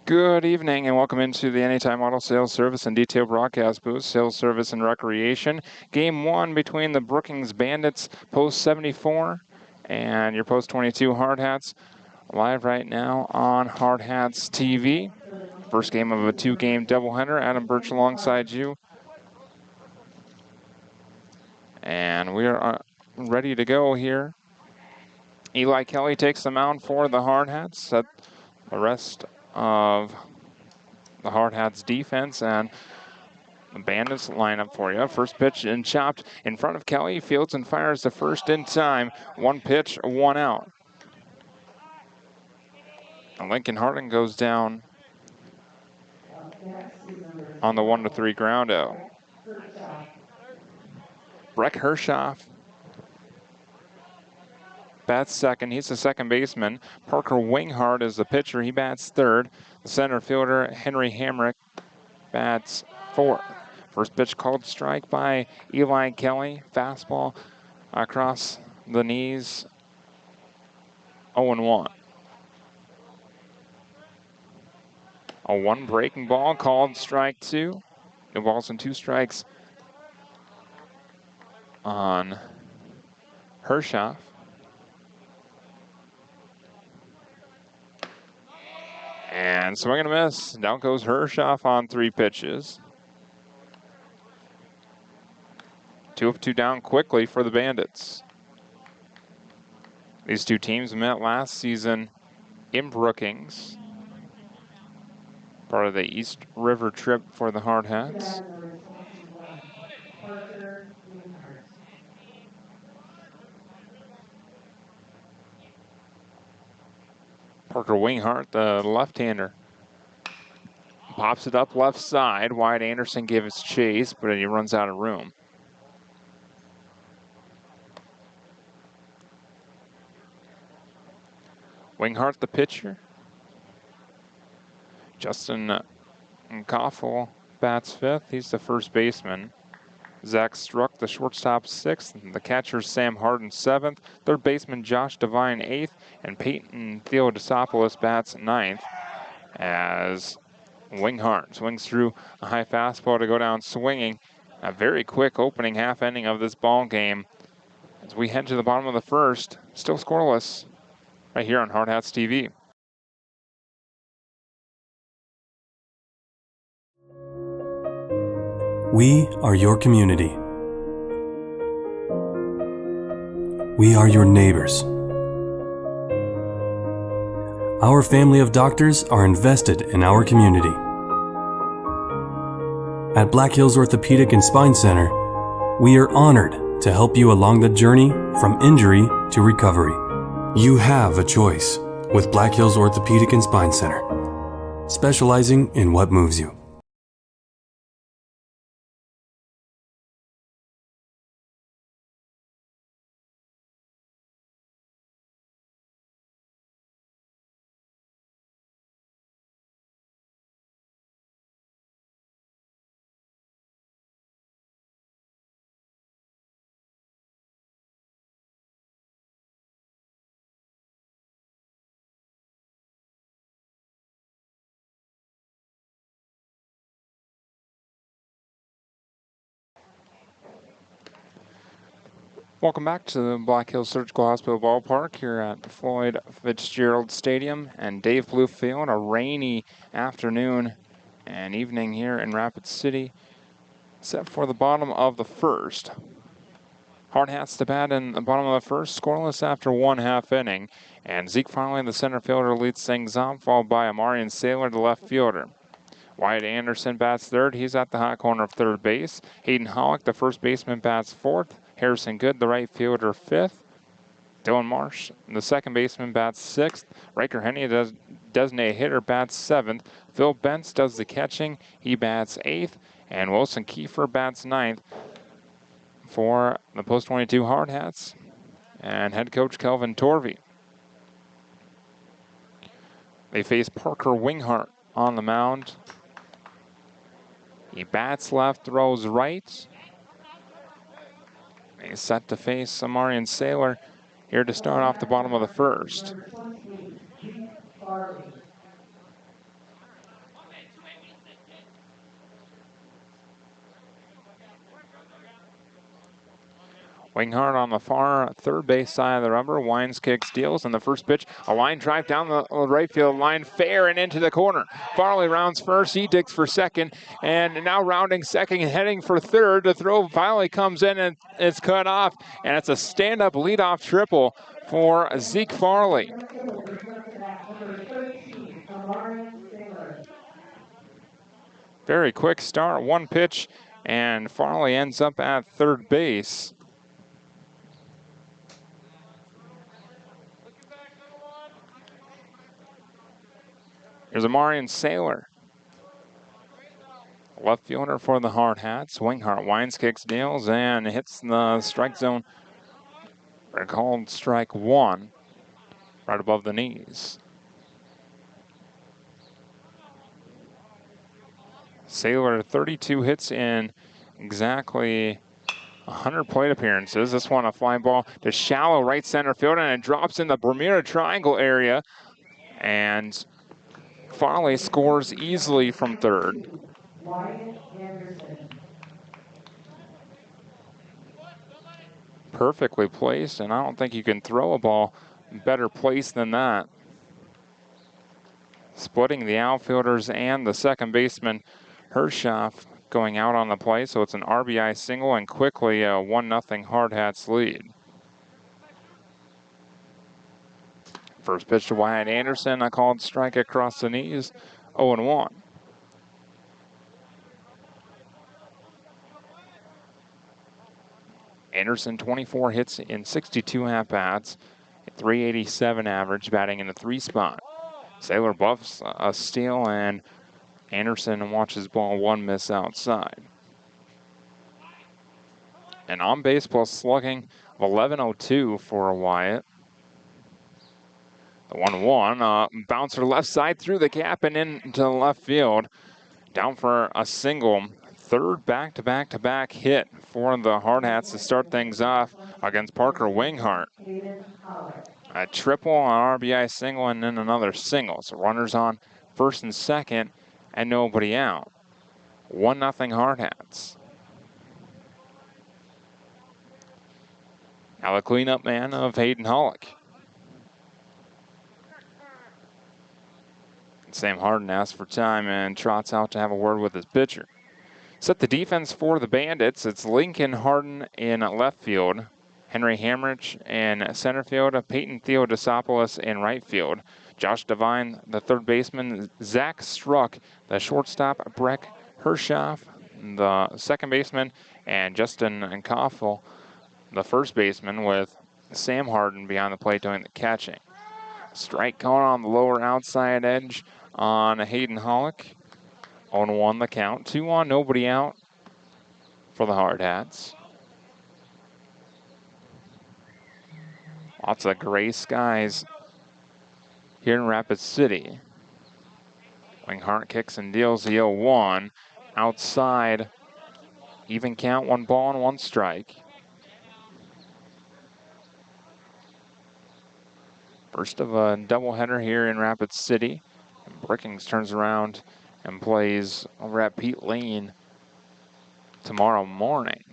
Good evening and welcome into the Anytime Auto Sales Service and Detail Broadcast booth, Sales Service and Recreation. Game 1 between the Brookings Bandits, Post 74, and your Post 22 Hardhats. Live right now on Hardhats TV. First game of a 2-game doubleheader. Adam Birch alongside you. And we are ready to go here. Eli Kelly takes the mound for the Hardhats. Set the rest of the Hardhats defense, and the Bandits line up for you. First pitch and chopped in front of Kelly. Fields and fires the first in time. One pitch, one out. And Lincoln Harding goes down on the 1-3 ground out. Breck Hershoff bats second. He's the second baseman. Parker Winghart is the pitcher. He bats third. The center fielder, Henry Hamrick, bats fourth. First pitch called strike by Eli Kelly. Fastball across the knees. 0-1. A 1 breaking ball called strike 2. No balls and 2 strikes on Hershoff. And swing and a miss. Down goes Hershoff on 3 pitches. 2 of 2 down quickly for the Bandits. These two teams met last season in Brookings, part of the East River trip for the Hardhats. Parker Winghart, the left-hander, pops it up left side. Wyatt Anderson gives chase, but he runs out of room. Winghart, the pitcher. Justin Koffel bats fifth. He's the first baseman. Zach Struck, the shortstop, sixth. The catcher, Sam Harden, seventh. Third baseman, Josh Devine, eighth. And Peyton Theodosopoulos bats ninth as Winghart swings through a high fastball to go down swinging. A very quick opening half inning of this ball game as we head to the bottom of the first. Still scoreless right here on Hardhats TV. We are your community. We are your neighbors. Our family of doctors are invested in our community. At Black Hills Orthopedic and Spine Center, we are honored to help you along the journey from injury to recovery. You have a choice with Black Hills Orthopedic and Spine Center, specializing in what moves you. Welcome back to the Black Hills Surgical Hospital Ballpark here at Floyd Fitzgerald Stadium and Dave Blue Field. A rainy afternoon and evening here in Rapid City, set for the bottom of the first. Hardhats to bat in the bottom of the first, scoreless after 1 half inning. And Zeke Farley, the center fielder, leads things off, followed by Amarian Saylor, the left fielder. Wyatt Anderson bats third. He's at the hot corner of third base. Hayden Hollick, the first baseman, bats fourth. Harrison Good, the right fielder, fifth. Dylan Marsh, the second baseman, bats sixth. Riker Henny, the designated hitter, bats seventh. Phil Bentz does the catching. He bats eighth. And Wilson Kiefer bats ninth for the Post 22 Hardhats and head coach Kelvin Torvey. They face Parker Winghart on the mound. He bats left, throws right. He's set to face Amarian Saylor here to start off the bottom of the first. Winghart on the far third base side of the rubber. Wines kicks, deals, and the first pitch, a line drive down the right field line, fair and into the corner. Farley rounds first, he digs for second, and now rounding second and heading for third. The throw finally comes in and it's cut off, and it's a stand-up leadoff triple for Zeke Farley. Very quick start, one pitch, and Farley ends up at third base. Here's Amarian Sailor, left fielder for the Hardhats. Winghart winds, kicks, deals, and hits the strike zone. They're called strike one, right above the knees. Sailor, 32 hits in exactly 100 plate appearances. This one a fly ball to shallow right center field, and it drops in the Bermuda Triangle area. And Farley scores easily from third. Perfectly placed, and I don't think you can throw a ball better placed than that. Splitting the outfielders and the second baseman, Hershoff, going out on the play, so it's an RBI single and quickly a 1-0 Hardhats lead. First pitch to Wyatt Anderson, a called strike across the knees, 0-1. Anderson, 24 hits in 62 at-bats, 387 average, batting in the 3 spot. Sailor buffs a steal, and Anderson watches ball 1 miss outside. An on-base plus slugging of 11.02 for Wyatt. The 1-1, bouncer left side through the gap and into left field. Down for a single. Third back-to-back hit for the Hardhats to start things off against Parker Winghart. A triple, an RBI single, and then another single. So runners on first and second and nobody out. 1-0 Hardhats. Now the cleanup man of Hayden Hollick. Sam Harden asks for time and trots out to have a word with his pitcher. Set the defense for the Bandits. It's Lincoln Harden in left field, Henry Hamrich in center field, Peyton Theodosopoulos in right field, Josh Devine, the third baseman, Zach Struck, the shortstop, Breck Hershoff, the second baseman, and Justin Koffel, the first baseman, with Sam Harden behind the plate doing the catching. Strike going on the lower outside edge on Hayden Hollick. 0-1 the count. 2 on, nobody out for the Hardhats. Lots of gray skies here in Rapid City. Winghart kicks and deals the 0-1. Outside, even count, 1 ball and 1 strike. First of a doubleheader here in Rapid City. And Brookings turns around and plays over at Pete Lane tomorrow morning.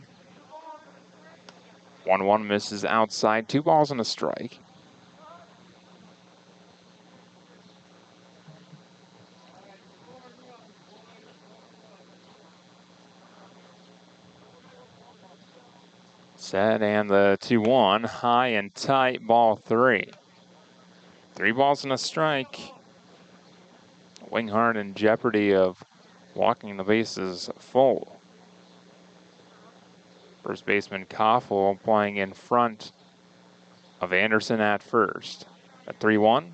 1-1 misses outside, 2 balls and a strike. Set, and the 2-1, high and tight, ball 3. 3 balls and a strike. Winghart in jeopardy of walking the bases full. First baseman Koffel playing in front of Anderson at first. A 3-1.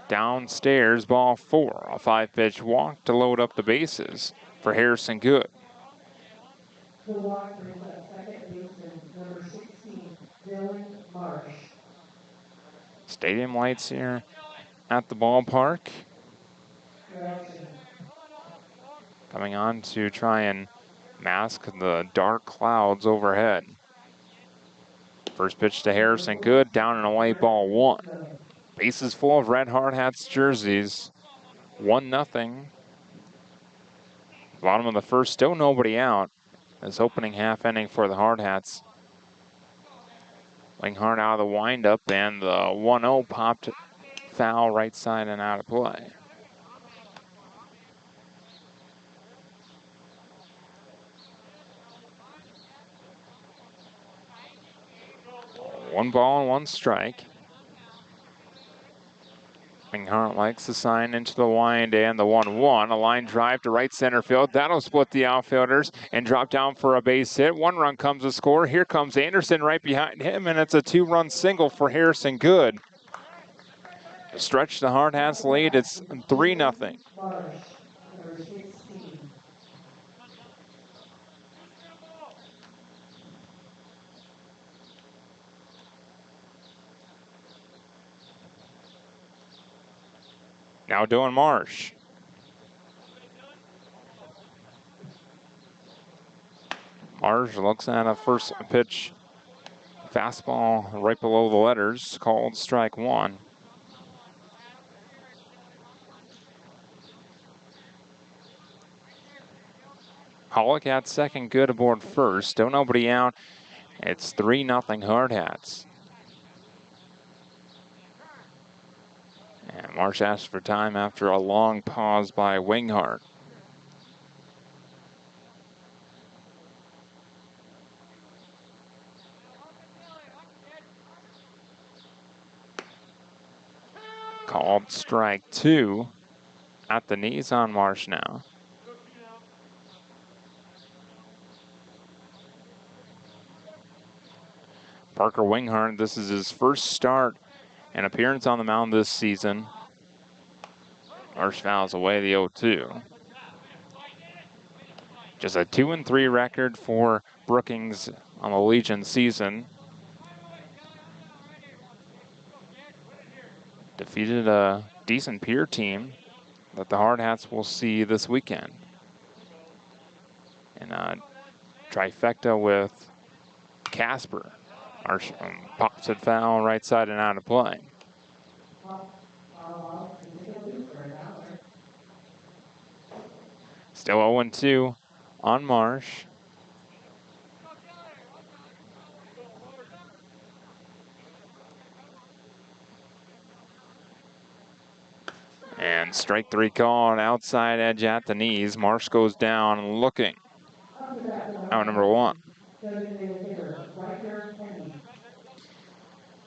Downstairs, ball 4. A 5-pitch walk to load up the bases for Harrison Good. The walk brings up second baseman, number 16, Dylan Marsh. Stadium lights here at the ballpark. Coming on to try and mask the dark clouds overhead. First pitch to Harrison Good, down and away, ball 1. Bases full of red Hardhats jerseys. 1-0. Bottom of the first, still nobody out. This opening half inning for the Hardhats Winghart out of the windup, and the 1-0 popped foul right side and out of play. One ball and one strike. Winghart likes the sign into the wind and the 1-1. A line drive to right center field. That'll split the outfielders and drop down for a base hit. One run comes to score. Here comes Anderson right behind him, and it's a 2-run single for Harrison Good. To stretch the Hardhats lead, it's 3-0. Marsh, number 16. Now Dylan Marsh. Marsh looks at a first pitch fastball right below the letters, called strike one. Hollick at second, Good aboard first. Still nobody out. It's 3-0 Hardhats. And Marsh asks for time after a long pause by Winghart. Called strike two. At the knees on Marsh now. Parker Winghart, this is his first start and appearance on the mound this season. Marsh fouls away the 0-2. Just a 2-3 record for Brookings on the Legion season. Defeated a decent peer team that the Hardhats will see this weekend. And a trifecta with Casper. Marsh pops it foul right side and out of play. Still 0-2 on Marsh. And strike three call, an outside edge at the knees. Marsh goes down looking. Out number one.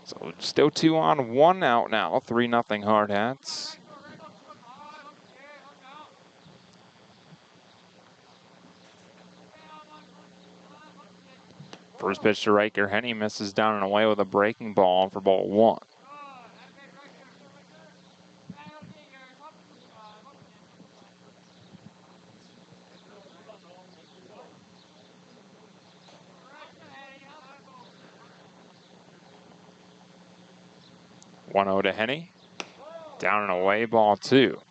So still 2 on, 1 out now. 3-0 Hardhats. First pitch to Riker. Henny misses down and away with a breaking ball for ball one. One 0 to Henny. Down and away, ball two.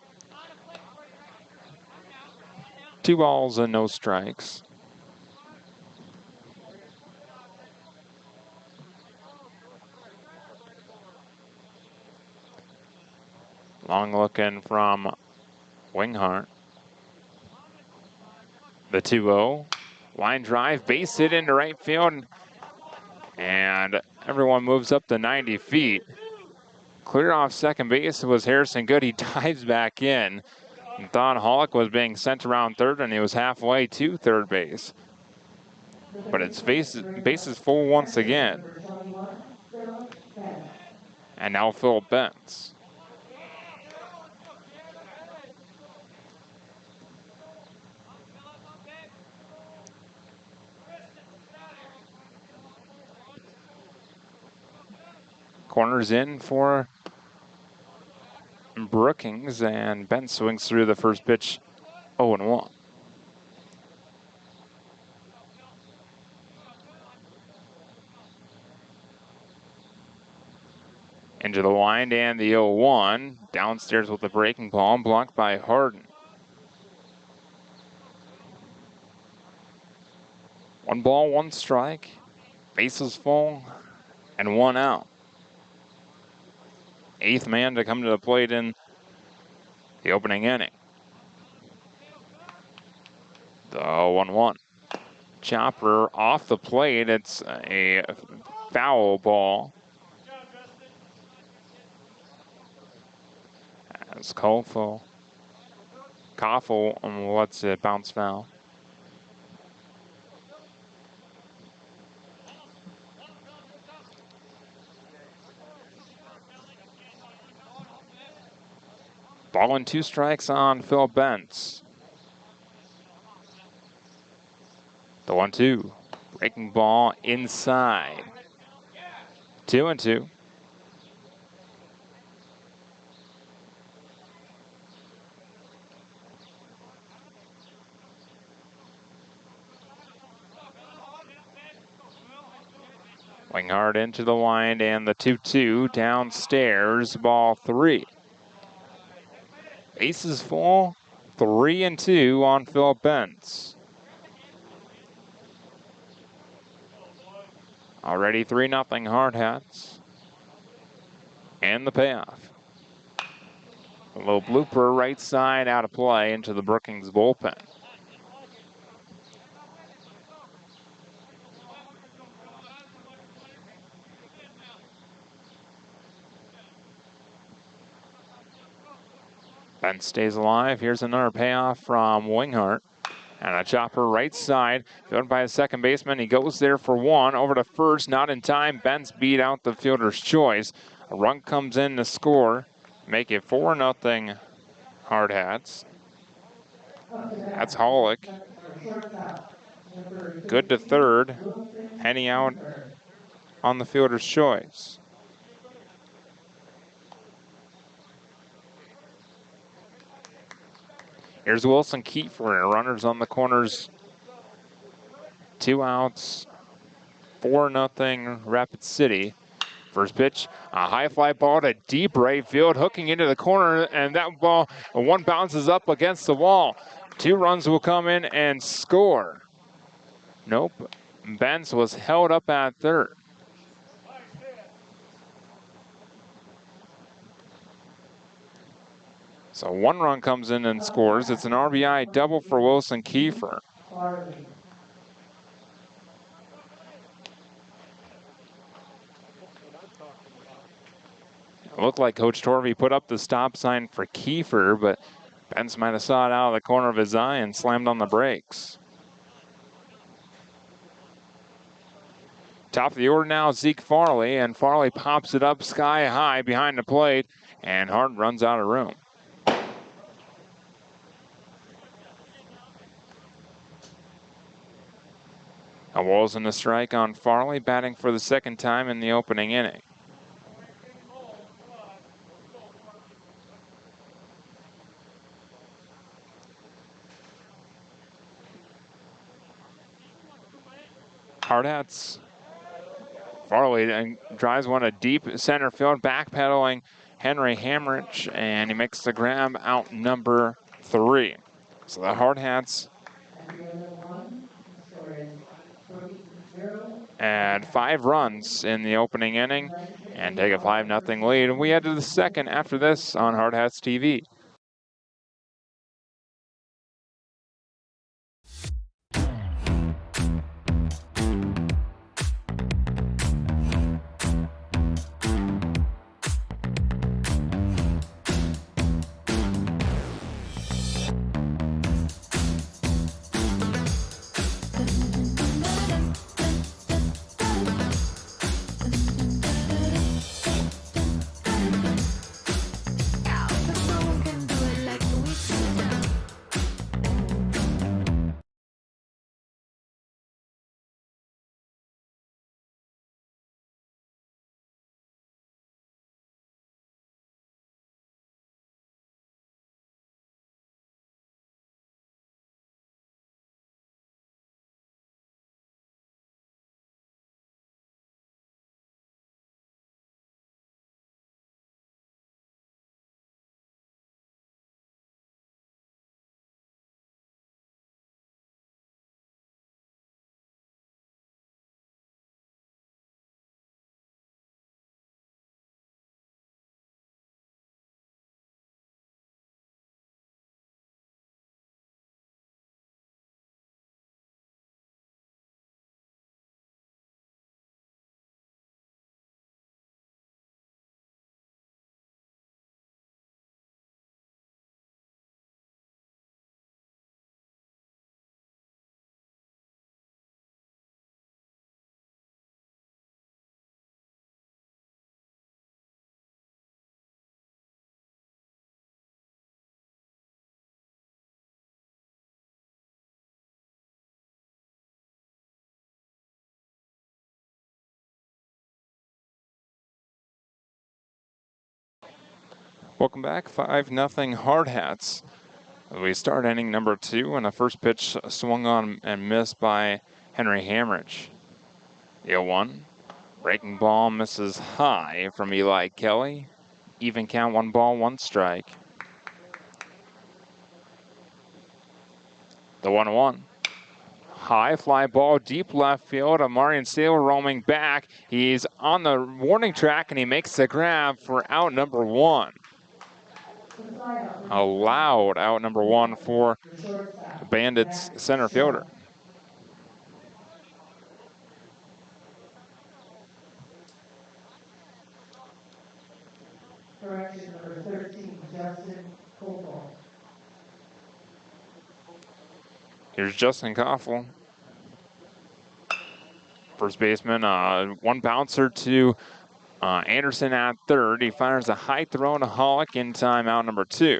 2 balls and no strikes. Long looking from Winghart. The 2-0. Line drive, base hit into right field. And everyone moves up to 90 feet. Clear off second base was Harrison Good. He dives back in. And thought Hollick was being sent around third, and he was halfway to third base. But it's bases full once again. And now Philip Bentz. Corners in for Brookings, and Ben swings through the first pitch 0-1. Into the wind and the 0-1. Downstairs with the breaking ball, blocked by Harden. 1 ball, 1 strike. Bases full and 1 out. 8th man to come to the plate in the opening inning. The 1-1. Chopper off the plate. It's a foul ball. As Koffel lets it bounce foul. Ball and 2 strikes on Phil Bentz. The 1-2. Breaking ball inside. 2-2. Swing hard into the wind and the 2-2 downstairs, ball 3. Bases full, 3-2 on Phil Bentz. Already 3-0 Hardhats. And the payoff. A little blooper right side out of play into the Brookings bullpen. Bentz stays alive. Here's another payoff from Winghart. And a chopper right side, fielded by a second baseman. He goes there for 1, over to first, not in time. Bentz beat out the fielder's choice. A run comes in to score, make it 4-0 Hardhats. That's Hollick. Good to third. Henny out on the fielder's choice. Here's Wilson Kiefer. Runners on the corners. 2 outs. 4-0 Rapid City. First pitch, a high fly ball to deep right field, hooking into the corner, and that ball, 1 bounces up against the wall. 2 runs will come in and score. Nope. Bentz was held up at third. So 1 run comes in and scores. It's an RBI double for Wilson Kiefer. It looked like Coach Torvey put up the stop sign for Kiefer, but Bentz might have saw it out of the corner of his eye and slammed on the brakes. Top of the order now, Zeke Farley, and Farley pops it up sky high behind the plate, and Hart runs out of room. A walls and a strike on Farley, batting for the 2nd time in the opening inning. Hardhats. Farley drives one to deep center field, backpedaling Henry Hamrich, and he makes the grab out number 3. So the Hardhats add 5 runs in the opening inning and take a 5-0 lead. And we head to the 2nd after this on Hardhats TV. Welcome back, 5-0 Hardhats. We start inning number 2, and the first pitch swung on and missed by Henry Hamrich. The 0-1. Breaking ball misses high from Eli Kelly. Even count, 1 ball, 1 strike. The 1-1. High fly ball, deep left field. Amarian Sale roaming back. He's on the warning track, and he makes the grab for out number 1. A loud out number 1 for the Bandits center fielder. Correction number 13, Justin Koval. Here's Justin Koffel. First baseman, 1 bouncer to Anderson at third. He fires a high throw to Hollick in time, out number 2.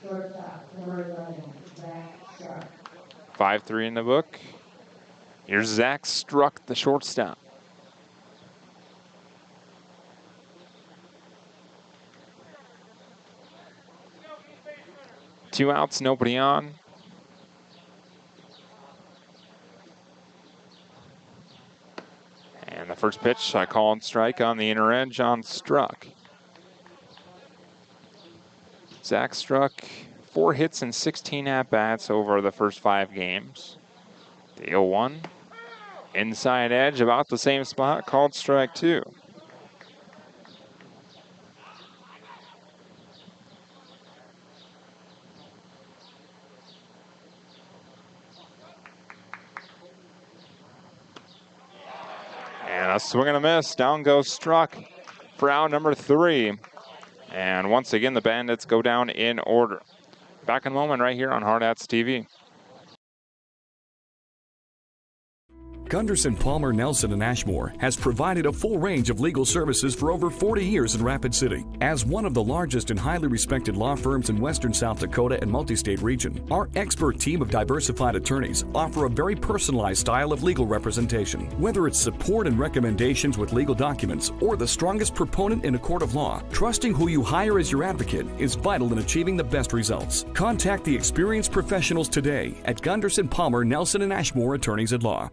Shortstop, number 11, Zach Struck. 5-3 in the book. Here's Zach Struck, the shortstop. Two outs, nobody on. And the first pitch, I call and strike on the inner edge on Struck. Zach Struck, 4 hits and 16 at-bats over the first 5 games. The 0-1, inside edge, about the same spot, called strike 2. And a swing and a miss. Down goes Struck for out number 3. And once again, the Bandits go down in order. Back in a moment right here on Hardhats TV. Gunderson, Palmer, Nelson, and Ashmore has provided a full range of legal services for over 40 years in Rapid City. As one of the largest and highly respected law firms in western South Dakota and multi-state region, our expert team of diversified attorneys offer a very personalized style of legal representation. Whether it's support and recommendations with legal documents or the strongest proponent in a court of law, trusting who you hire as your advocate is vital in achieving the best results. Contact the experienced professionals today at Gunderson, Palmer, Nelson, and Ashmore Attorneys at Law.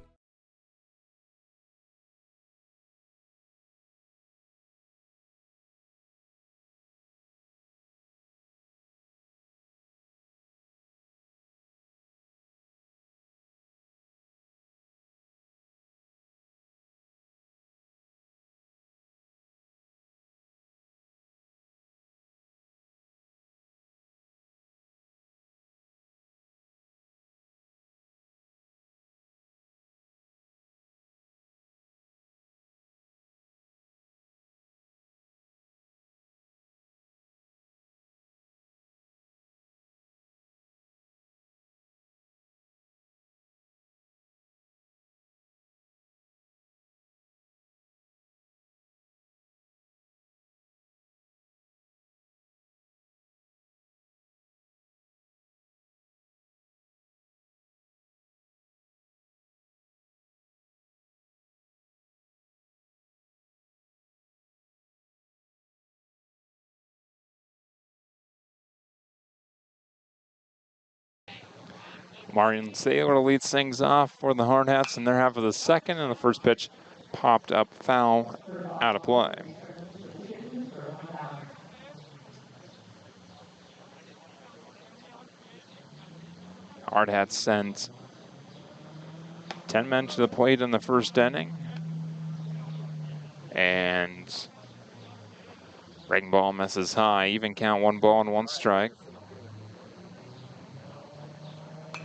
Marion Saylor leads things off for the Hardhats in their half of the second, and the first pitch popped up foul, out of play. Hardhats sent 10 men to the plate in the first inning. And breaking ball misses high, even count, 1 ball and 1 strike.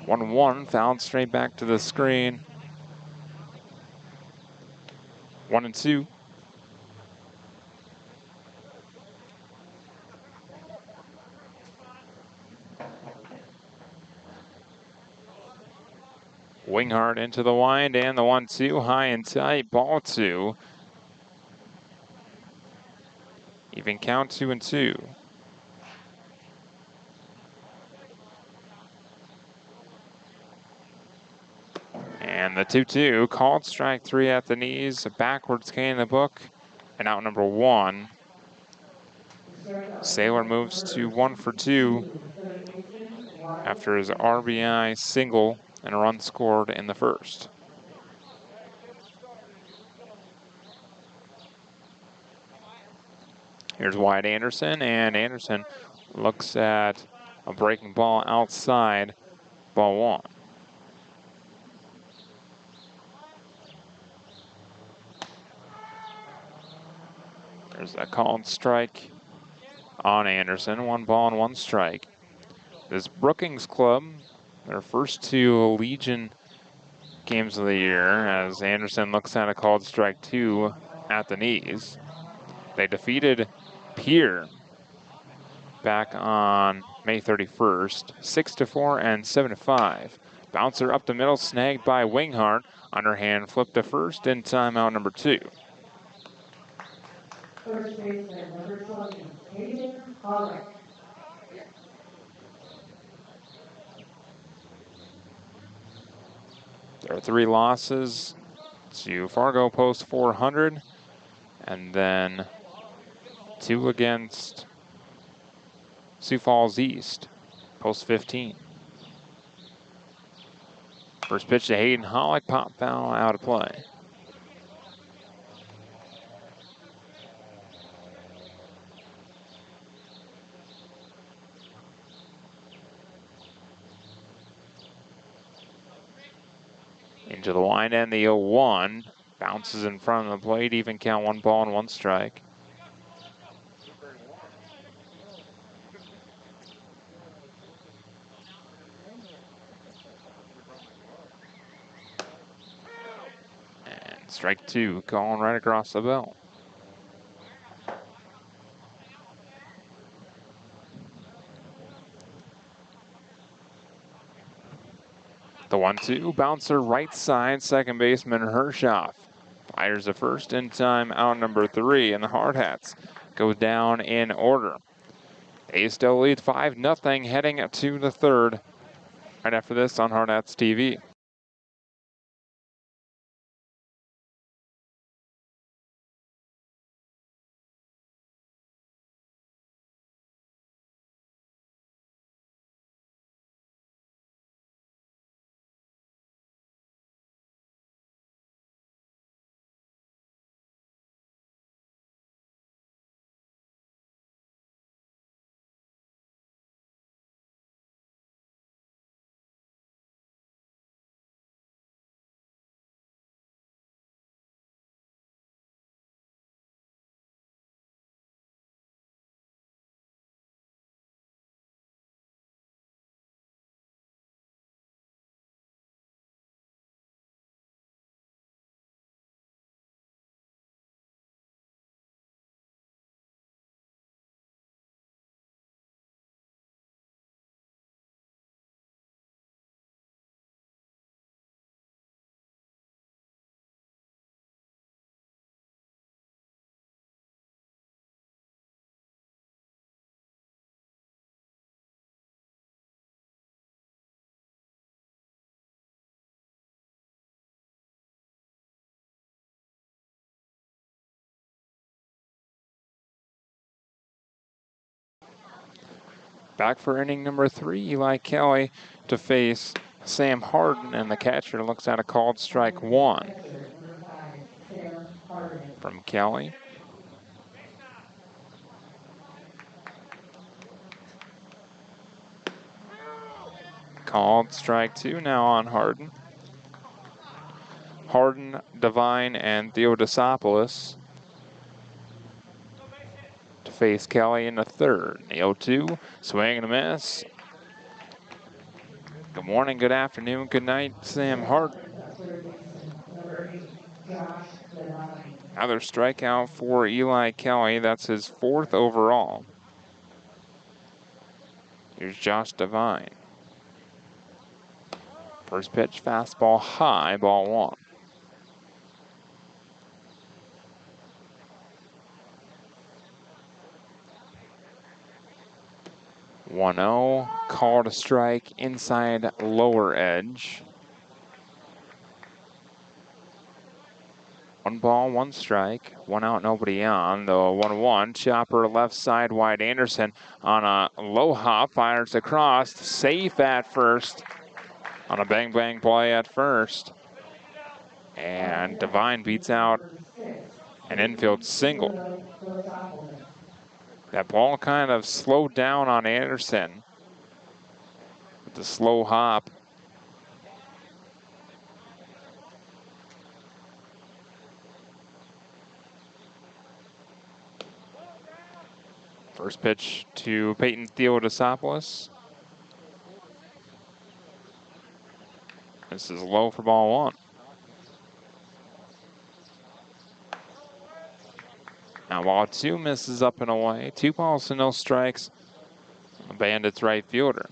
1-1, fouled straight back to the screen. 1-2. Winghart into the wind, and the 1-2, high and tight, ball 2. Even count, 2-2. And the 2-2, called strike 3 at the knees, a backwards K in the book, and out number 1. Saylor moves to 1 for 2 after his RBI single and a run scored in the first. Here's Wyatt Anderson, and Anderson looks at a breaking ball outside, ball 1. There's a called strike on Anderson, 1 ball and 1 strike. This Brookings club, their first 2 Legion games of the year, as Anderson looks at a called strike 2 at the knees. They defeated Pier back on May 31st, 6-4 and 7-5. Bouncer up the middle, snagged by Winghart. Underhand flipped to first in timeout number 2. First baseman, number 20, Hayden Hollick. There are 3 losses to Fargo post 400, and then 2 against Sioux Falls East post 15. First pitch to Hayden Hollick, pop foul, out of play. Into the line and the 0-1. Bounces in front of the plate, even count, 1 ball and 1 strike. And strike 2, going right across the belt. The 1-2, bouncer right side, second baseman Hershoff fires the first in time out number 3, and the Hardhats go down in order. They still lead 5-0 heading to the third. Right after this on Hardhats TV. Back for inning number 3, Eli Kelly to face Sam Harden, and the catcher looks at a called strike 1 from Kelly. Called strike 2 now on Harden. Harden, Devine, and Theodosopoulos to face Kelly in the third. The 0-2, swing and a miss. Good morning, good afternoon, good night, Sam Harden. Another strikeout for Eli Kelly. That's his 4th overall. Here's Josh Devine. First pitch, fastball high, ball 1. 1-0, called a strike inside lower edge. 1 ball, 1 strike, 1 out, nobody on. The 1-1, chopper left side wide. Anderson on a low hop, fires across, safe at first on a bang bang play at first. And Devine beats out an infield single. That ball kind of slowed down on Anderson with the slow hop. First pitch to Peyton Theodosopoulos. This is low for ball 1. Now ball 2 misses up and away. 2 balls to no strikes. The Bandits right fielder.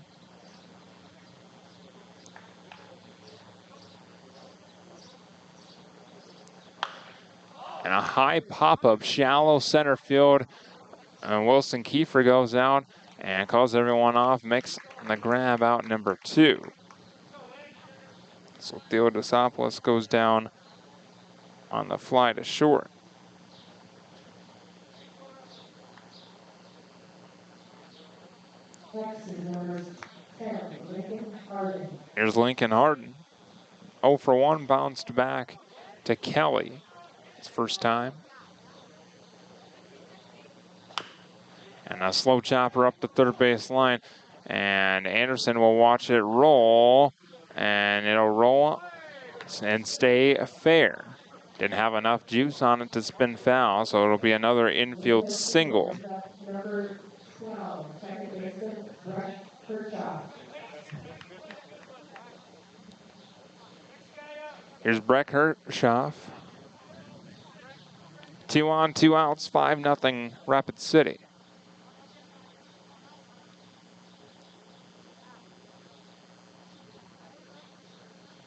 And a high pop-up, shallow center field. And Wilson Kiefer goes out and calls everyone off, makes the grab out number 2. So Theodosopoulos goes down on the fly to short. Here's Lincoln Harden. 0 for 1, bounced back to Kelly. His first time. And a slow chopper up the third base line. And Anderson will watch it roll. And it'll roll and stay fair. Didn't have enough juice on it to spin foul, so it'll be another infield single. Number 12, second baseman, Brett Kershaw. Here's Brett Kershaw. 2 on, 2 outs, 5-0 Rapid City.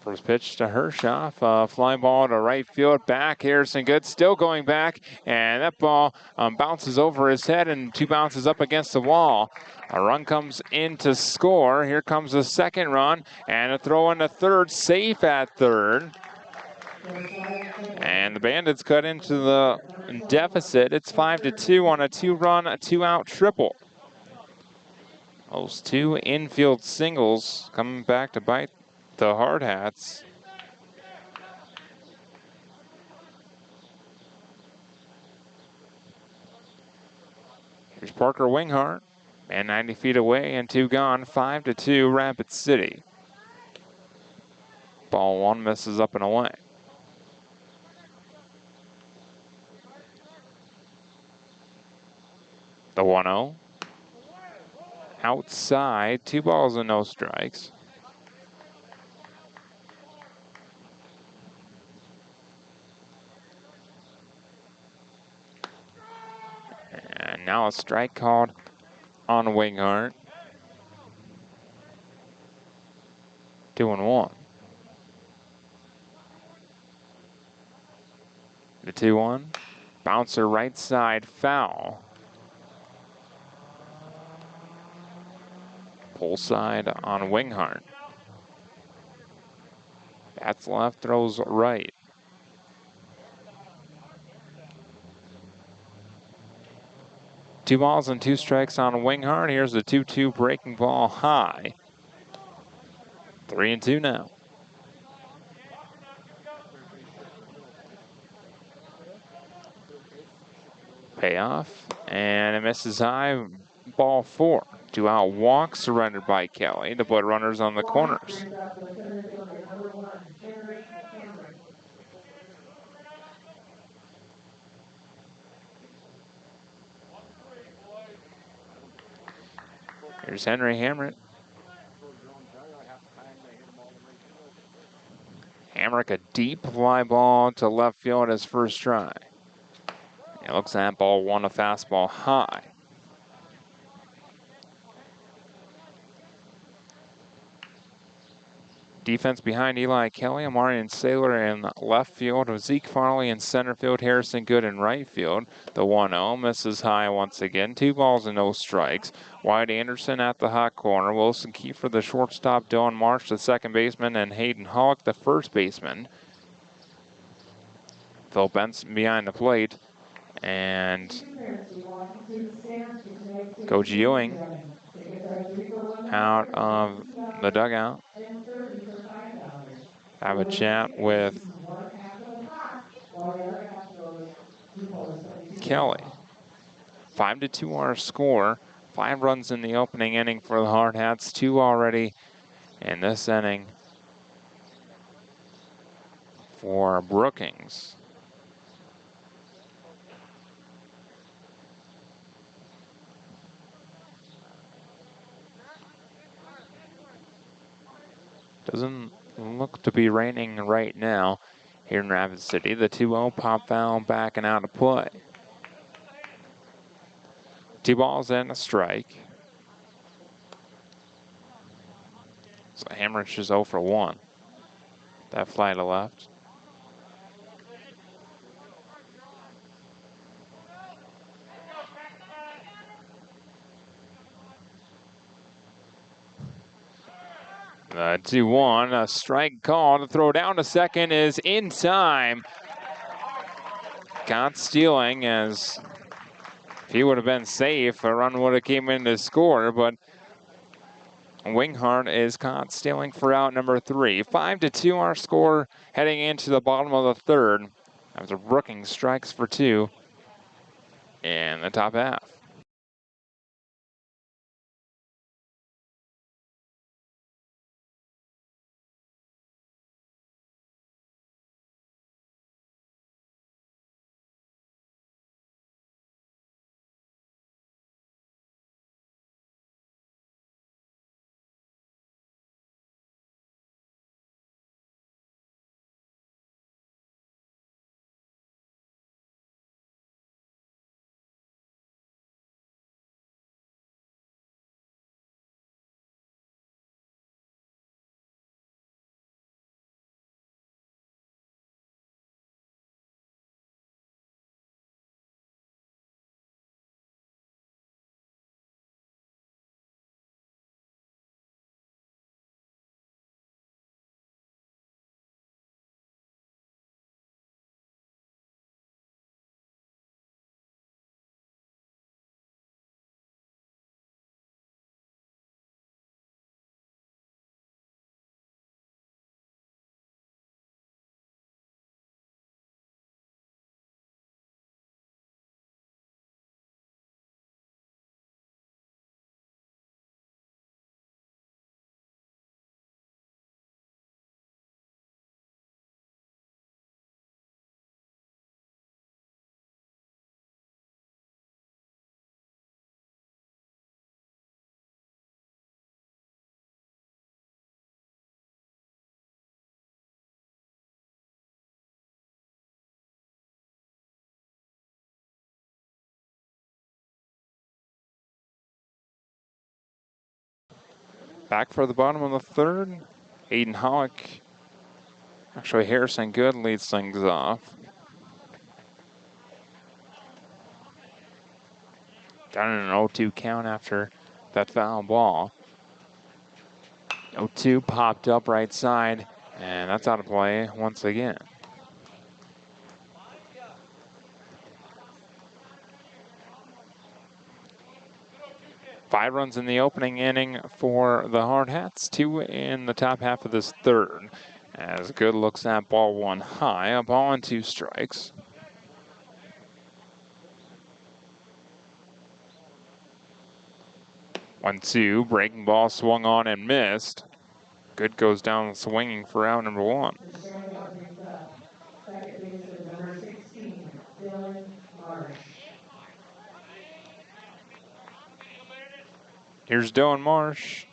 First pitch to Hershoff, fly ball to right field, back, Harrison Good still going back, and that ball bounces over his head and 2 bounces up against the wall. A run comes in to score. Here comes the second run, and a throw into third, safe at third. And the Bandits cut into the deficit. It's 5-2 on a 2-run, 2-out triple. Those 2 infield singles coming back to bite the Hardhats. Here's Parker Winghart, and 90 feet away and 2 gone, 5-2 Rapid City. Ball 1 misses up and away. The 1-0. Outside, 2 balls and no strikes. And now a strike called on Winghart. 2-1. The 2-1. Bouncer right side foul. Pull side on Winghart. Bats left, throws right. Two balls and 2 strikes on Winghart. Here's the 2-2 breaking ball high. 3-2 now. Payoff, and it misses high. Ball 4. 2 out walk surrendered by Kelly to put runners on the corners. Here's Henry Hamrick. Hamrick, a deep fly ball to left field his first try. It looks at ball 1, a fastball high. Defense behind Eli Kelly, Amarian Saylor in left field, Zeke Farley in center field, Harrison Good in right field. The 1-0 misses high once again. 2 balls and no strikes. Wyatt Anderson at the hot corner. Wilson Kiefer, the shortstop. Dylan Marsh, the second baseman, and Hayden Hollick, the first baseman. Phil Benson behind the plate. And Coach Ewing out of the dugout. Have a chat with Kelly. 5-2 our score. 5 runs in the opening inning for the Hardhats. 2 already in this inning for Brookings. Doesn't look to be raining right now here in Rapid City. The 2-0 pop foul backing out of play. 2 balls and a strike. So Hamrich is 0 for 1. That fly to left. The 2-1, a strike call to throw down to second is in time. Caught stealing, as if he would have been safe, a run would have came in to score, but Winghart is caught stealing for out number 3. 5-2 our score heading into the bottom of the third. After Brookings strikes for 2 in the top half. Back for the bottom of the third. Aiden Hollick. Actually, Harrison Good leads things off. Down in an 0-2 count after that foul ball. 0-2 popped up right side, and that's out of play once again. Five runs in the opening inning for the Hardhats, 2 in the top half of this third. As Good looks at ball 1 high, a ball and 2 strikes. One, 2, breaking ball swung on and missed. Good goes down swinging for out number 1. Second baseman, number 16, Dylan Marsh. Here's Dylan Marsh.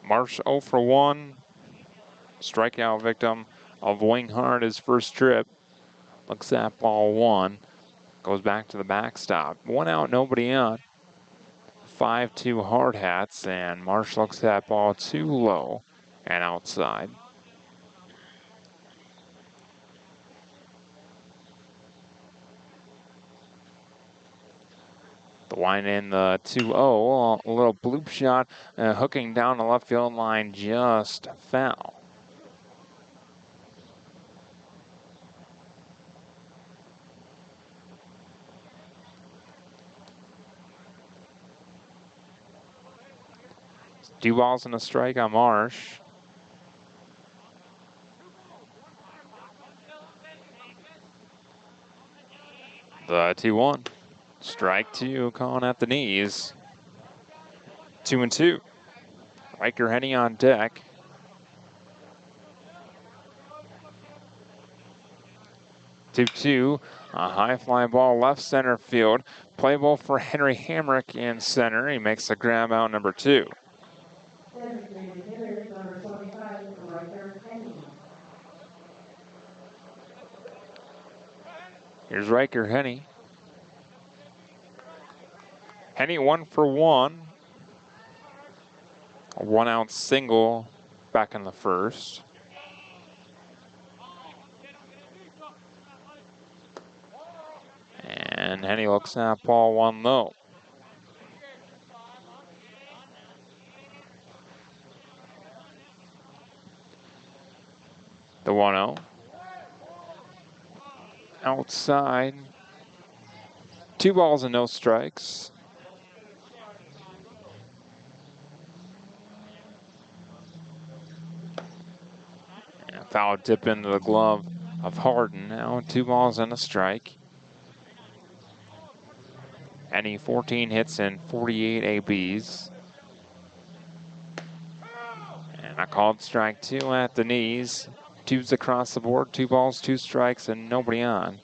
Marsh 0 for 1. Strikeout victim of Winghart his first trip. Looks at ball 1. Goes back to the backstop. 1 out, nobody on. 5-2 Hardhats, and Marsh looks at ball 2 low and outside. The The line in the 2-0, a little bloop shot, hooking down the left field line, just foul. Two balls and a strike on Marsh. The 2-1. Strike two, calling at the knees. 2-2. Riker Henny on deck. Two, a high fly ball left center field. Play ball for Henry Hamrick in center. He makes the grab out number 2. Designated hitter, number 25, Riker Henny. Here's Riker Henny. Henny 1 for 1. A 1-out single back in the first. And Henny looks at ball 1 low. The 1-0. Outside. 2 balls and no strikes. And a foul dip into the glove of Harden. Now 2 balls and a strike. Henny 14 hits and 48 ABs. And a called strike 2 at the knees. 2s across the board, 2 balls, 2 strikes, and nobody on.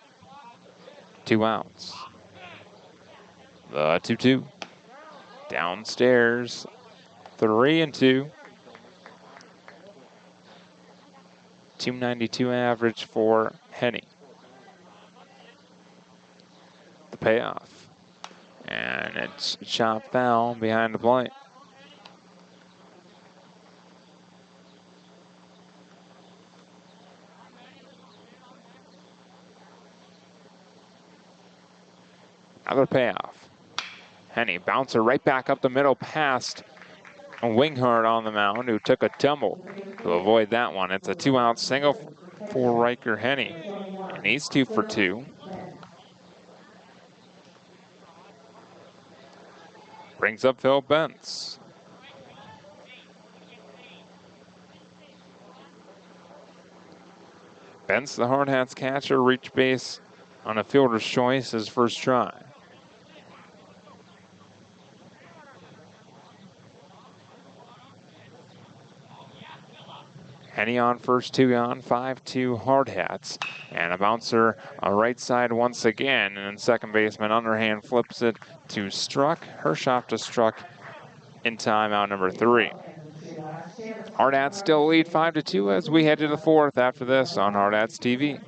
2 outs. The 2-2. Downstairs. 3-2. 292 average for Henny. The payoff. And it's shot foul behind the plate. Another payoff. Henny bouncer right back up the middle past Winghart on the mound, who took a tumble to avoid that one. It's a 2-out single for Riker Henny, and he's 2 for 2. Brings up Phil Bentz. Bentz, the Hardhats catcher, reached base on a fielder's choice his first try. Henny on first, 2 on, 5-2 Hardhats. And a bouncer on right side once again. And then second baseman underhand flips it to Struck. Hershoff to Struck in timeout number 3. Hardhats still lead 5-2 as we head to the 4th after this on Hardhats TV.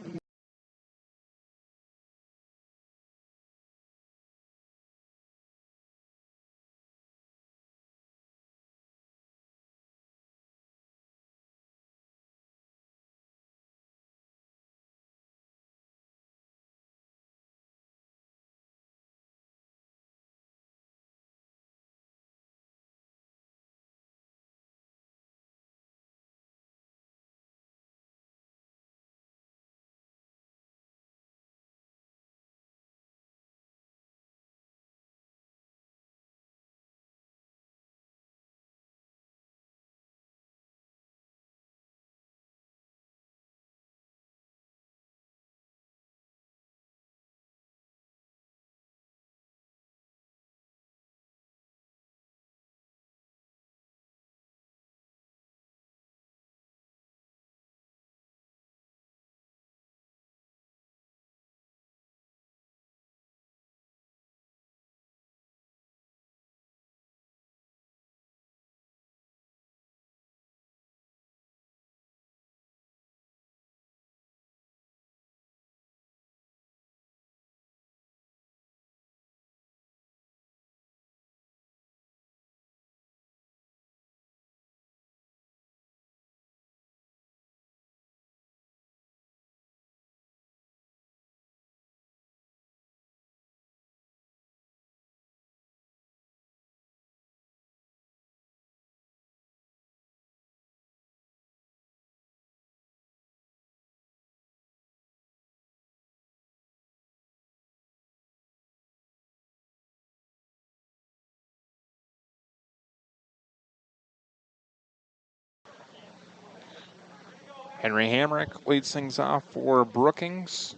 Henry Hamrick leads things off for Brookings.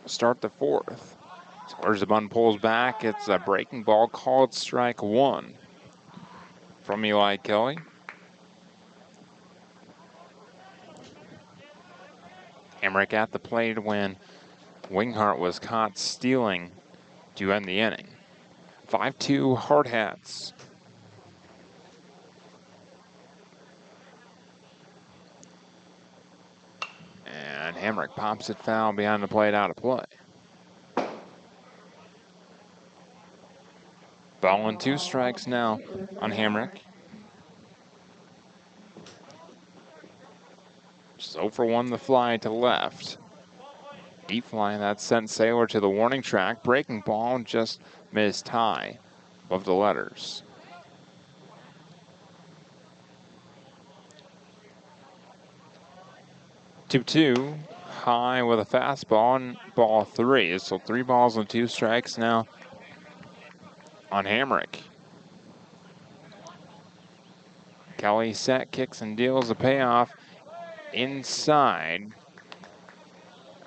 Start the fourth. Squares the bun, pulls back. It's a breaking ball called strike one from Eli Kelly. Hamrick at the plate when Winghart was caught stealing to end the inning. 5-2 Hardhats. And Hamrick pops it foul behind the plate, out of play. Ball and 2 strikes now on Hamrick. Just 0 for 1 the fly to left. Deep fly that sent Sailor to the warning track. Breaking ball just missed high above the letters. Two high with a fastball and ball 3. So 3 balls and 2 strikes now on Hamrick. Kelly set, kicks and deals a payoff inside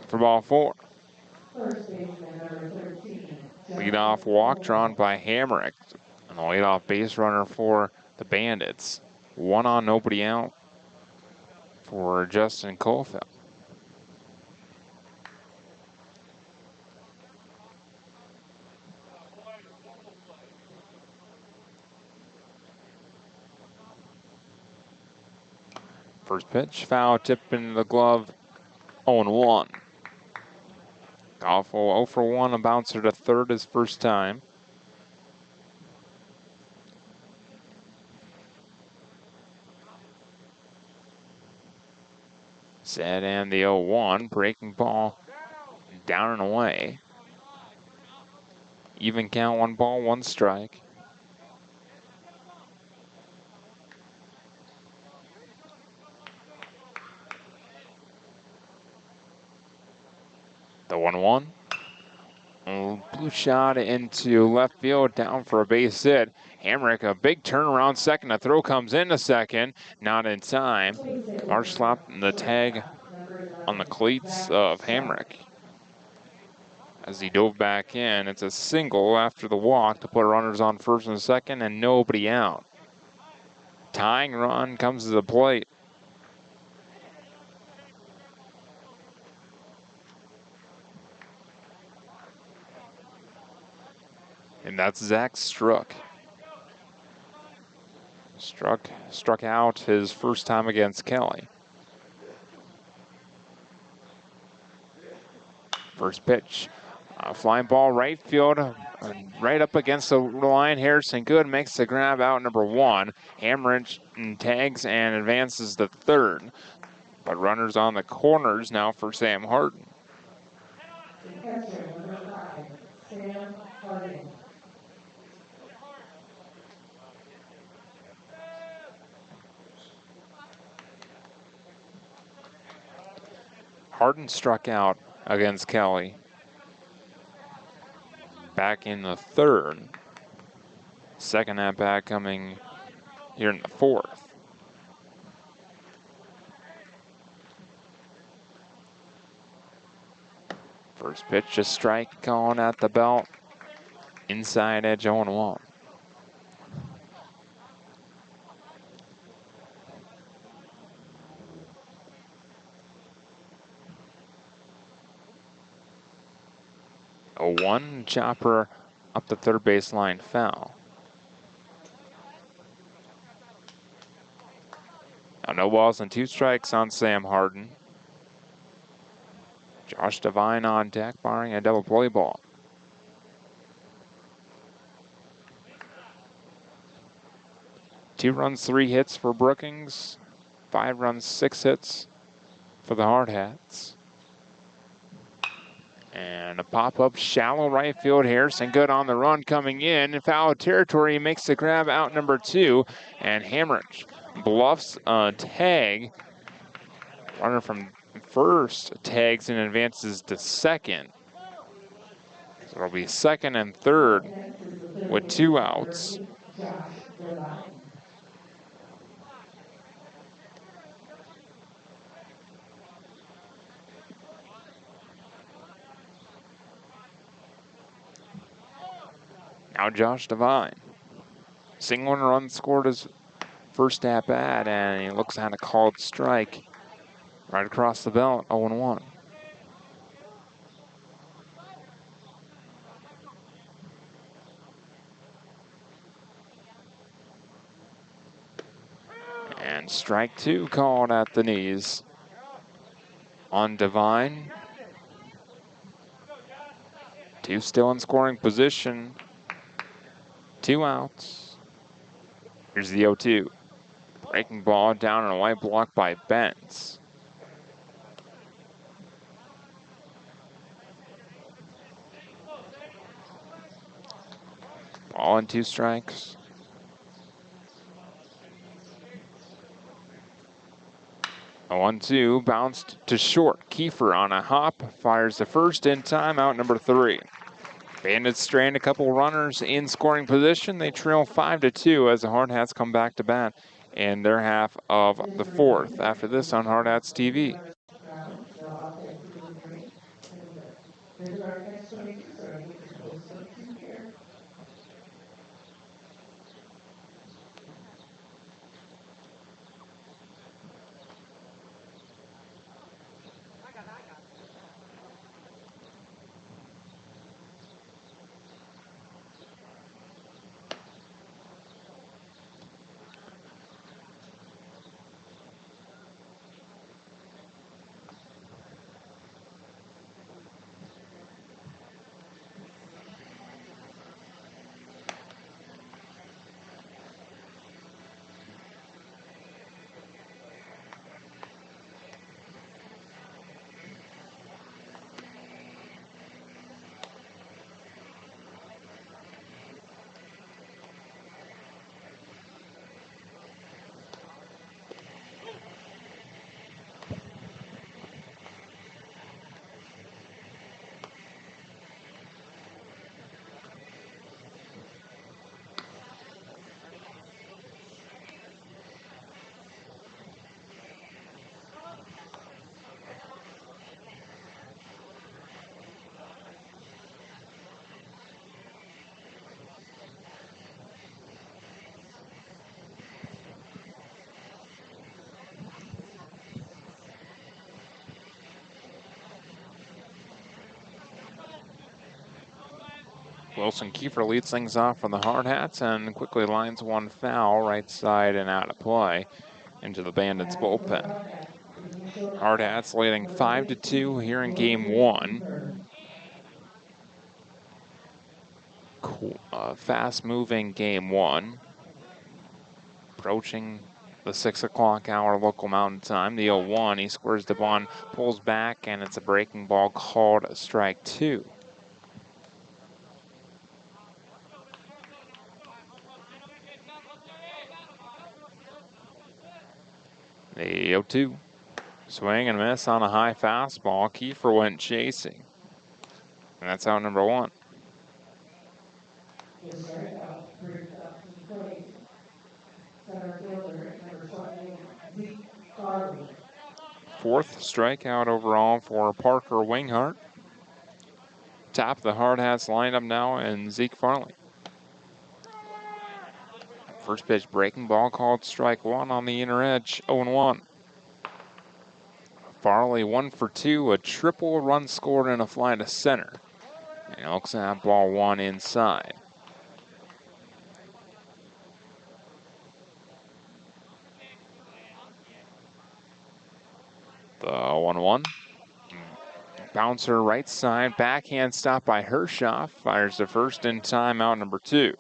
for ball 4. First baseman, number 13. Leadoff walk drawn by Hamrick. And the leadoff base runner for the Bandits. 1 on, nobody out for Justin Colfield. First pitch, foul, tip into the glove, 0-1. Goffel 0 for 1, a bouncer to third his first time. Set and the 0-1, breaking ball down and away. Even count, 1 ball, 1 strike. The 1-1. Blue shot into left field, down for a base hit. Hamrick, a big turnaround second. A throw comes into second, not in time. Marsh slapped the tag on the cleats of Hamrick. As he dove back in, it's a single after the walk to put runners on first and second and nobody out. Tying run comes to the plate. And that's Zach Struck. Struck out his first time against Kelly. First pitch, flying ball right field, right up against the line. Harrison Good makes the grab, out number 1. Hamrick tags and advances to third. But runners on the corners now for Sam Harden. The catcher, number 5, Sam Harding. Harden struck out against Kelly back in the third. Second at bat coming here in the fourth. First pitch, a strike going at the belt. Inside edge, 0-1. A 1 chopper up the third baseline, foul. Now no balls and 2 strikes on Sam Harden. Josh Devine on deck, barring a double play ball. Two runs, 3 hits for Brookings. 5 runs, 6 hits for the Hardhats. And a pop-up shallow right field. Harrison Good on the run coming in. Foul territory, makes the grab, out number 2. And Hamrick bluffs a tag. Runner from first tags and advances to second. So it'll be second and third with 2 outs. Now Josh Devine. Single run scored his first at bat, and he looks at a called strike right across the belt, 0-1. And strike two called at the knees on Devine. Two still in scoring position. 2 outs. Here's the 0-2. Breaking ball down and away, blocked by Benz. Ball and 2 strikes. 0-2, bounced to short. Kiefer on a hop, fires the first in time, out number 3. Bandits strand a couple runners in scoring position. They trail 5-2 as the Hardhats come back to bat in their half of the 4th. After this on Hardhats TV. Visit our next donations or any proposed donation here. Wilson Kiefer leads things off for the Hardhats and quickly lines one foul right side and out of play into the Bandits bullpen. Hardhats leading 5-2 here in game 1. Cool, fast-moving game 1. Approaching the 6 o'clock hour local mountain time. The 0-1, he squares the ball, pulls back, and it's a breaking ball called strike 2. The 0-2. Swing and miss on a high fastball. Kiefer went chasing. And that's out number 1. Fourth strikeout overall for Parker Winghart. Top of the Hardhats lineup now, and Zeke Farley. First pitch breaking ball called strike 1 on the inner edge, 0-1. Farley 1 for 2, a triple run scored and a fly to center. And looks at ball 1 inside. The 1-1. Bouncer right side, backhand stop by Hershoff. Fires the first in time, out number 2.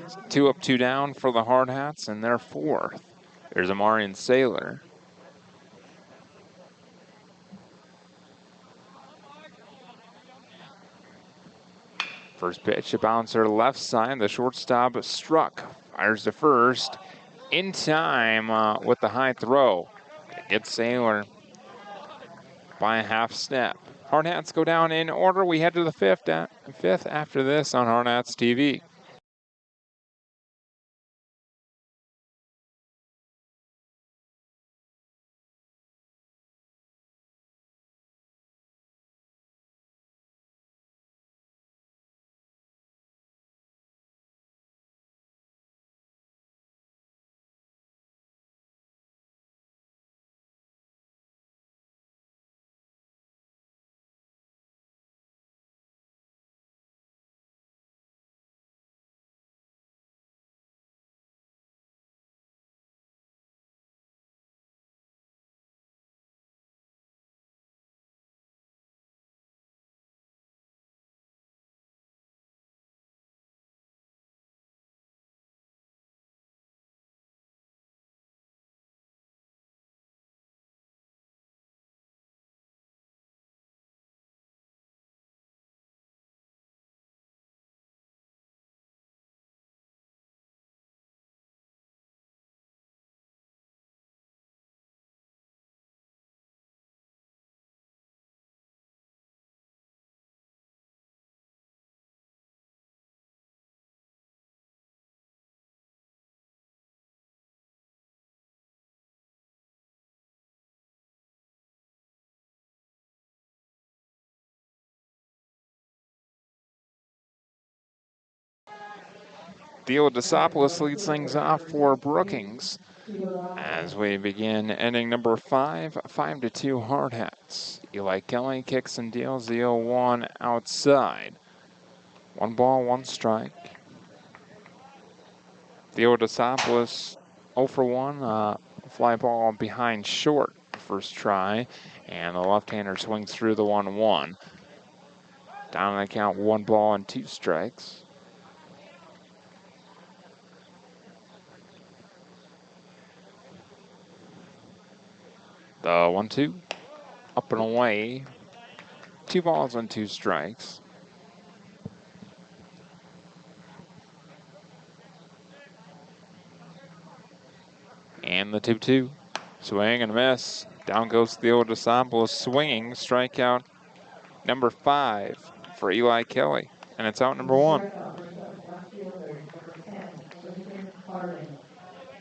It's 2 up, 2 down for the Hardhats, and they're 4th. There's Amarian Saylor. First pitch, a bouncer left side. The shortstop struck. Fires to first. In time with the high throw. It gets Saylor by a half step. Hardhats go down in order. We head to the fifth after this on Hardhats TV. Theo DeSopoulos leads things off for Brookings as we begin inning number 5, 5-2 Hardhats. Eli Kelly kicks and deals the 0-1 outside. 1 ball, 1 strike. Theo DeSopoulos 0 for 1, fly ball behind short first try, and the left-hander swings through the 1-1. Down on the count, 1 ball and 2 strikes. The 1-2, up and away. 2 balls and 2 strikes. And the 2-2, swing and a miss. Down goes Theo DeSopoulos swinging, strikeout number 5 for Eli Kelly, and it's out number 1.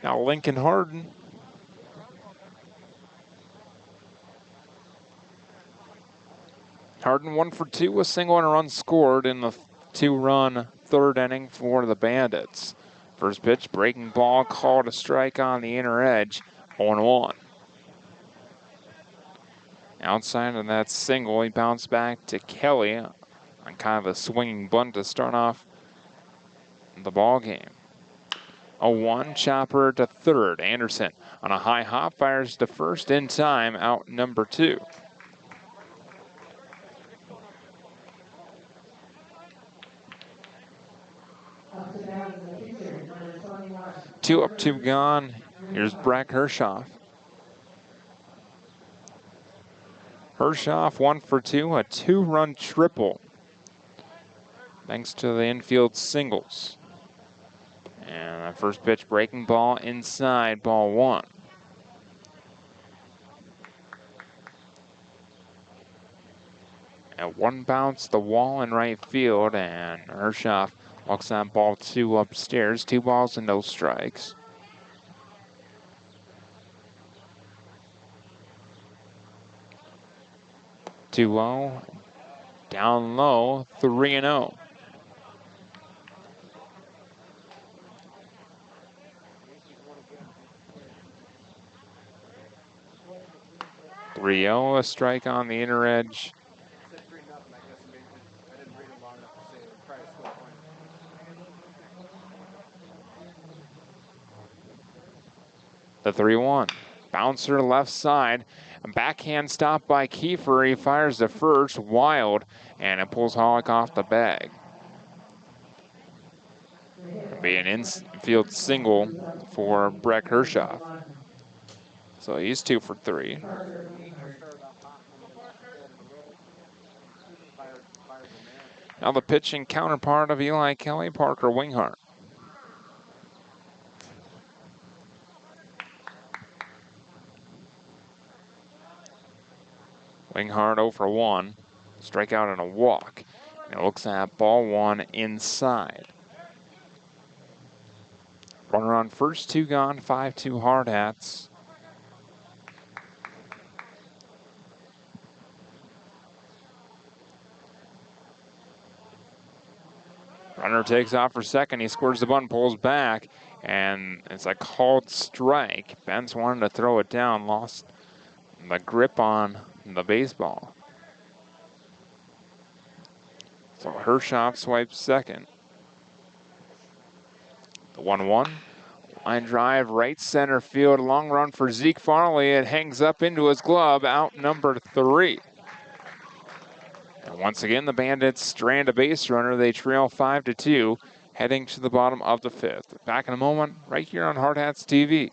Now Lincoln Harden. Harden 1 for 2, a single and a run scored in the 2-run third inning for the Bandits. First pitch, breaking ball, called a strike on the inner edge, 0-1. Outside of that single, he bounced back to Kelly on kind of a swinging bunt to start off the ball game. 0-1, chopper to third. Anderson on a high hop fires to first in time, out number 2. Two up, 2 gone. Here's Brack Hershoff. Hershoff 1 for 2, a 2-run triple, thanks to the infield singles. And that first pitch, breaking ball inside, ball 1. At 1 bounce, the wall in right field, and Hershoff walks on ball 2 upstairs. 2 balls and no strikes. Too low, down low, 3-0. A strike on the inner edge. The 3-1. Bouncer left side. A backhand stop by Kiefer. He fires the first, wild, and it pulls Hollick off the bag. It'll be an infield single for Breck Hershoff. So he's 2 for 3. Now the pitching counterpart of Eli Kelly, Parker Winghart. Winghart 0 for 1, strikeout and a walk. And it looks at ball 1 inside. Runner on first, 2 gone, 5-2 Hardhats. Runner takes off for second. He squares the bunt, pulls back, and it's a called strike. Benz wanted to throw it down, lost the grip on the baseball. So Hershoff swipes second. The 1-1. Line drive, right center field, long run for Zeke Farley. It hangs up into his glove, out number 3. And once again, the Bandits strand a base runner. They trail 5-2, heading to the bottom of the 5th. Back in a moment, right here on Hardhats TV.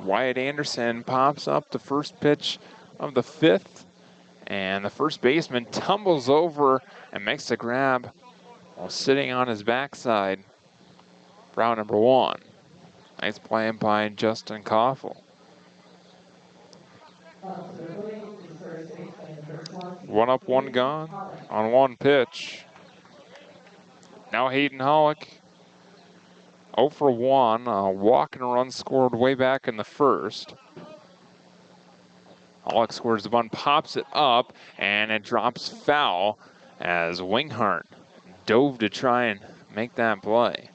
Wyatt Anderson pops up the first pitch of the 5th, and the first baseman tumbles over and makes the grab while sitting on his backside for out number 1. Nice play by Justin Koffel. One up, one gone on one pitch. Now Hayden Hollick, 0 for 1, a walk and a run scored way back in the first. Hollick scores the bunt, pops it up, and it drops foul as Winghart dove to try and make that play.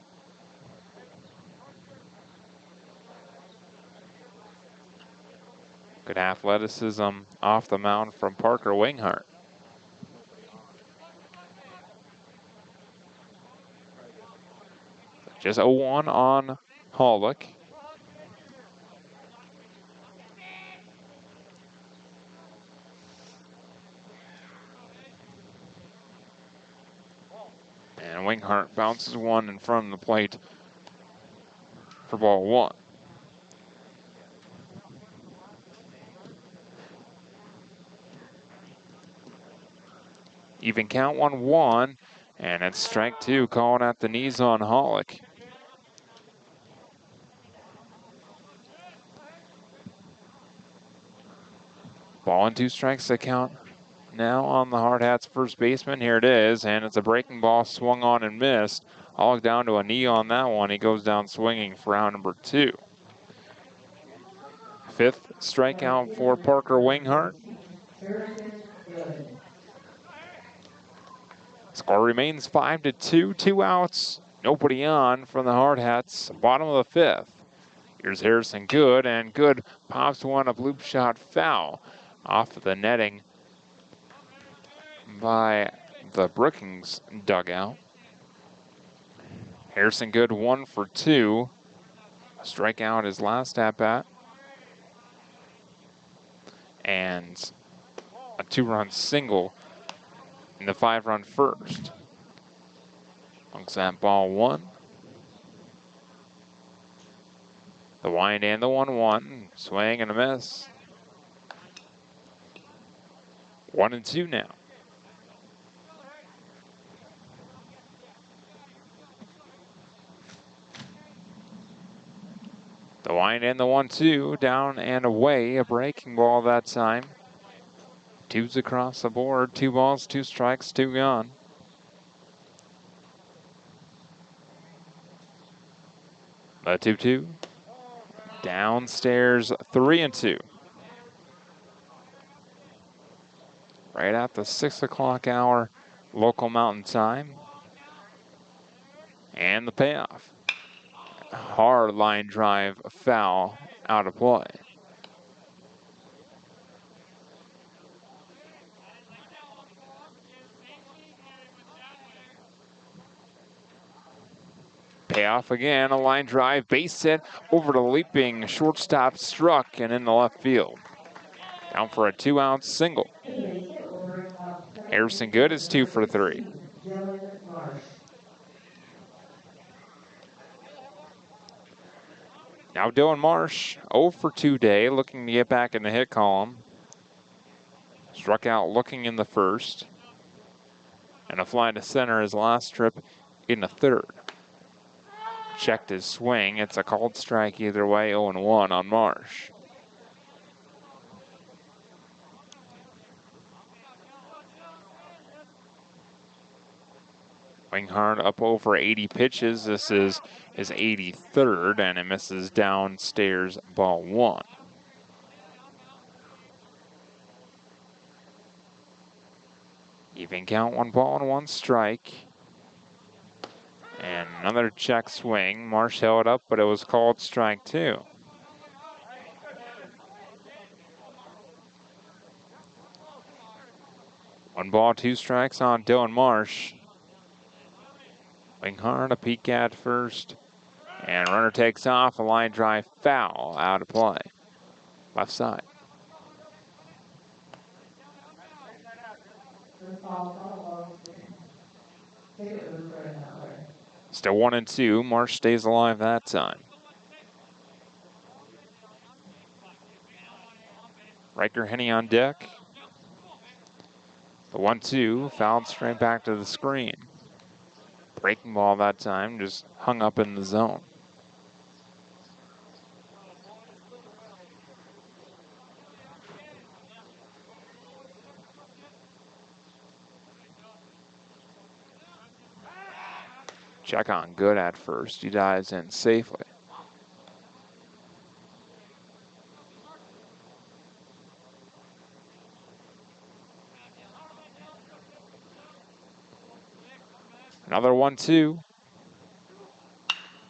Good athleticism off the mound from Parker Winghart. Just 0-1 on Hollick. And Winghart bounces one in front of the plate for ball 1. Even count 1-1, and it's strike 2, calling at the knees on Hollick. Ball and 2 strikes to count now on the Hardhats first baseman. Here it is, and it's a breaking ball swung on and missed. Hollick down to a knee on that one. He goes down swinging for out number 2. 5th strikeout for Parker Winghart. Score remains 5-2, 2 outs, nobody on from the Hardhats. Bottom of the 5th. Here's Harrison Good, and Good pops one up loop shot foul off of the netting by the Brookings dugout. Harrison Good 1 for 2. Strikeout his last at bat. And a 2-run single in the 5-run first. Looks at ball 1. The wind and the 1-1. Swing and a miss. 1-2 now. The wind and the 1-2, down and away, a breaking ball that time. 2s across the board, 2 balls, 2 strikes, 2 gone. The 2-2, downstairs, 3-2. Right at the 6 o'clock hour, local mountain time. And the payoff. Hard line drive, foul, out of play. Payoff again, a line drive, base hit over the leaping shortstop, struck and in the left field. Down for a 2-out single. Harrison Good is 2 for 3. Now Dylan Marsh, 0 for 2 day, looking to get back in the hit column. Struck out looking in the first. And a fly to center his last trip in the 3rd. Checked his swing. It's a called strike either way, 0-1 on Marsh. Winghart up over 80 pitches. This is his 83rd, and it misses downstairs, ball 1. Even count, 1 ball and 1 strike. And another check swing. Marsh held up, but it was called strike 2. One ball, 2 strikes on Dylan Marsh. Winghart a peek at first. And runner takes off, a line drive foul, out of play. Left side. Still 1-2. Marsh stays alive that time. Riker Henny on deck. The 1-2 fouled straight back to the screen. Breaking ball that time, just hung up in the zone. Check on good at first. He dives in safely. Another 1-2.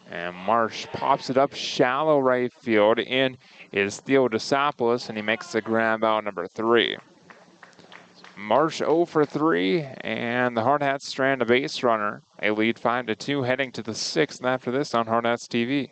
And Marsh pops it up shallow right field. In is Theodosopoulos, and he makes the grab out number 3. Marsh 0 for 3, and the Hardhats strand a base runner. A lead 5-2 heading to the 6th after this on Hardhats TV.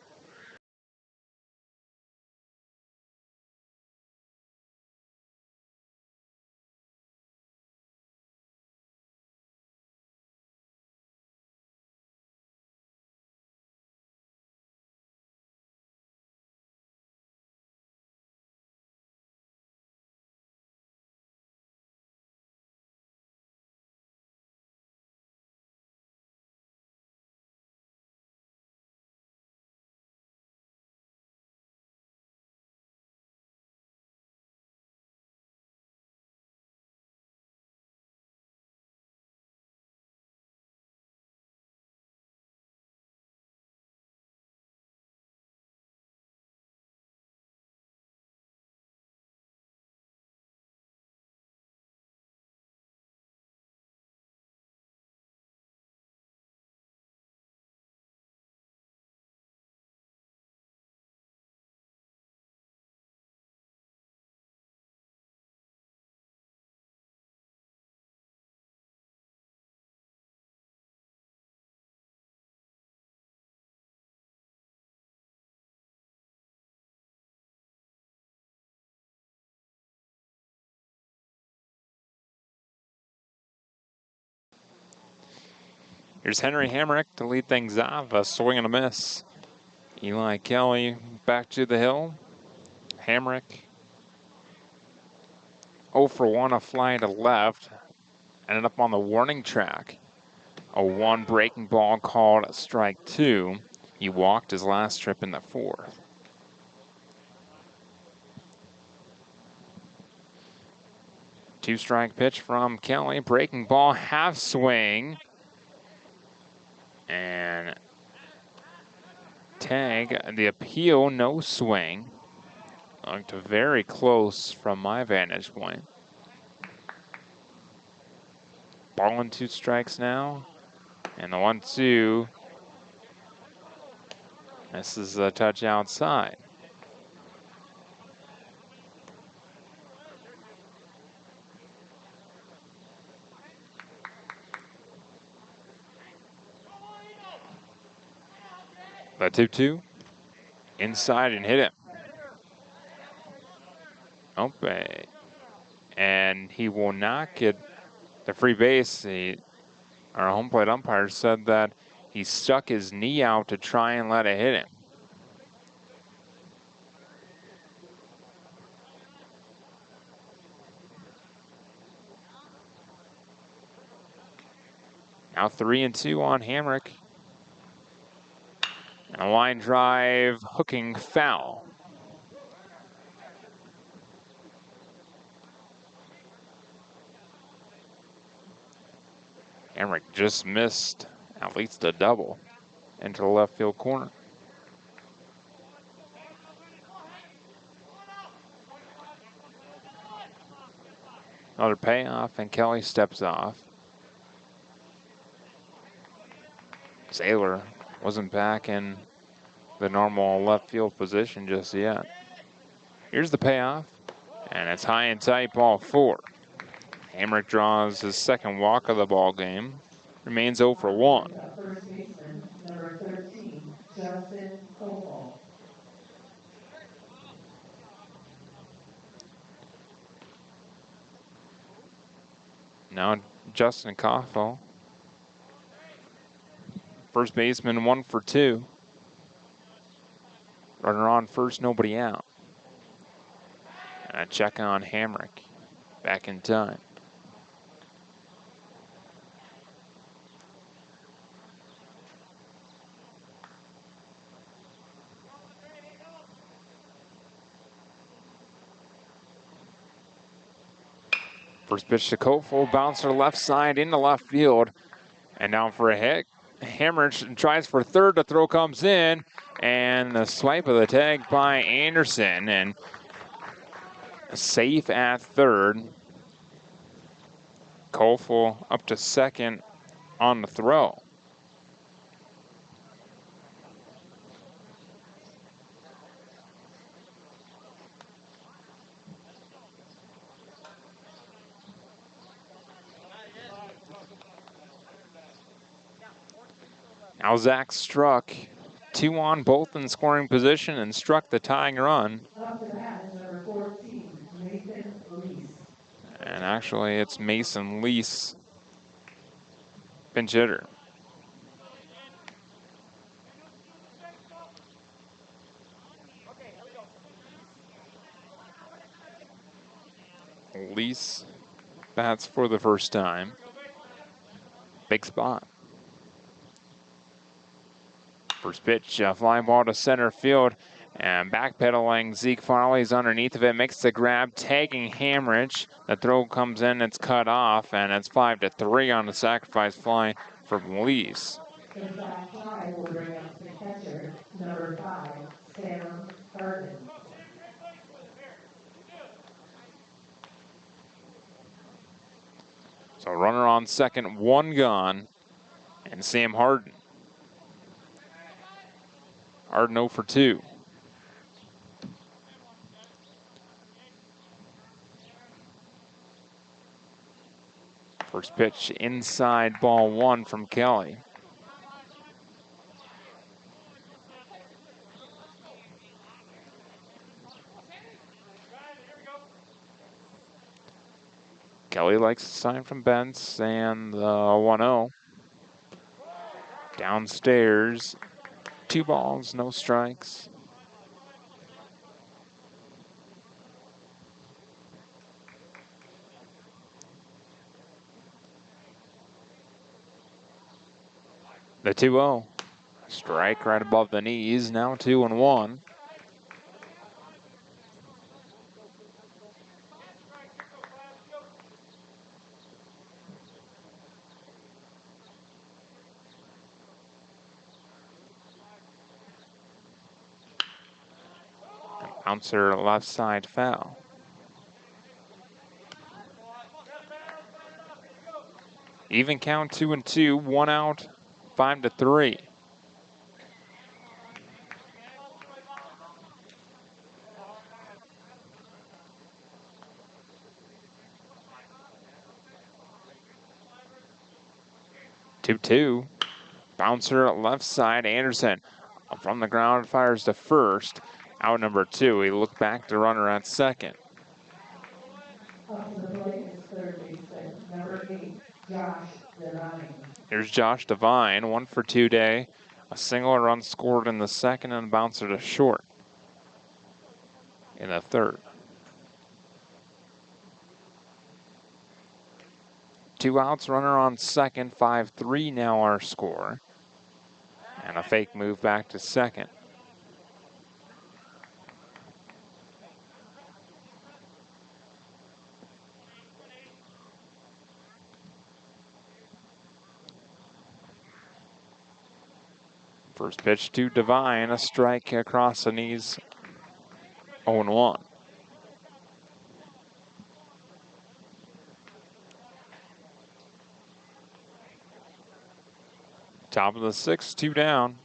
Here's Henry Hamrick to lead things off. A swing and a miss. Eli Kelly back to the hill. Hamrick 0 for 1, a fly to left. Ended up on the warning track. A 1 breaking ball called strike 2. He walked his last trip in the 4th. Two-strike pitch from Kelly. Breaking ball, half swing. And tag, the appeal, no swing. Looked very close from my vantage point. Ball and 2 strikes now. And the 1-2. This is a touch outside. The 2-2. Inside and hit it. Okay. And he will not get the free base. Our home plate umpire said that he stuck his knee out to try and let it hit him. Now 3-2 on Hamrick. And a line drive, hooking foul. Hamrick just missed at least a double into the left field corner. Another payoff, and Kelly steps off. Saylor wasn't back in the normal left field position just yet. Here's the payoff, and it's high and tight, ball 4. Hamrick draws his second walk of the ball game. Remains 0 for 1. First baseman, number 13, Justin Cole. Now Justin Koffel. First baseman, 1 for 2. Runner on first, nobody out. And a check on Hamrick. Back in time. First pitch to Kofel, bouncer left side into left field, and down for a hit. Hamrick tries for third, the throw comes in, and the swipe of the tag by Anderson, and safe at third. Kofel up to second on the throw. Now Zach struck. 2 on, both in scoring position, and struck the tying run. Up to bat is number 14, Nathan Lease. And actually, it's Mason Lease, pinch hitter. Lease bats for the first time. Big spot. First pitch, fly ball to center field, and backpedaling Zeke Farley's underneath of it, makes the grab, tagging Hamrick. The throw comes in, it's cut off, and it's 5-3 on the sacrifice fly from Lease. The sac fly will bring up the catcher, number 5, Sam Hardhats. So runner on second, 1 gone, and Sam Harden. Harden 0 for 2. First pitch inside, ball 1 from Kelly. Kelly likes the sign from Bentz, and the 1-0. Downstairs, 2 balls, no strikes. The 2-0. Strike right above the knees, now 2-1. Bouncer left side foul. Even count 2-2, 1 out, 5-3. Two. Bouncer left side, Anderson from the ground fires to first. Out number 2, he looked back to runner at second. Up to the plate is third baseman, number 8, Josh Devine. Here's Josh Devine, 1 for 2 day. A single run scored in the second and a bouncer to short in the third. 2 outs, runner on second, 5-3 now our score. And a fake move back to second. First pitch to Devine, a strike across the knees, 0-1. Top of the 6th, 2 down.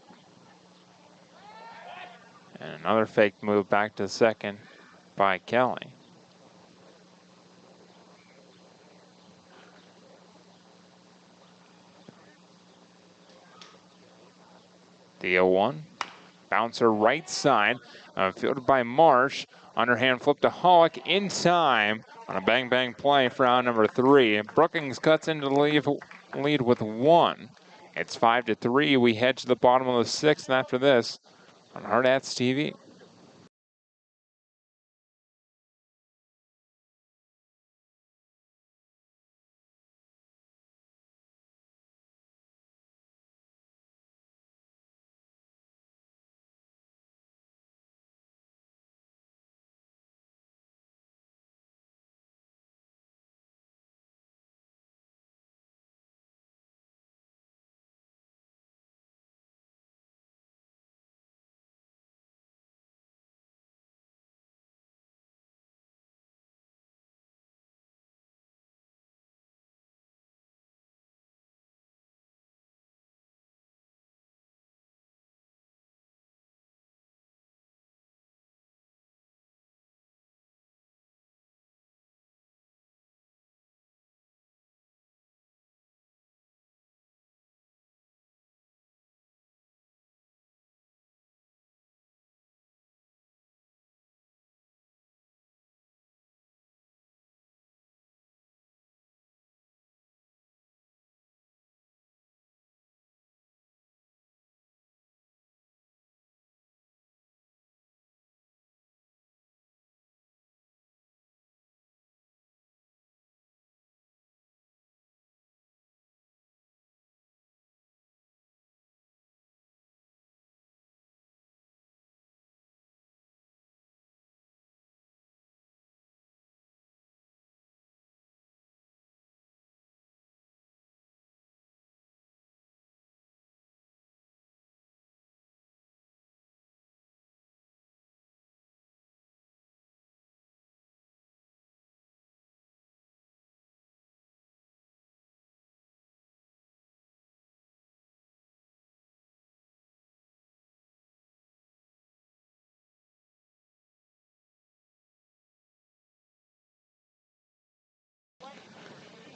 And another fake move back to second by Kelly. The 0-1. Bouncer right side, fielded by Marsh. Underhand flip to Hollick in time on a bang-bang play for out number 3. Brookings cuts into the lead with 1. It's 5-3. We head to the bottom of the 6th after this on Hardhats TV.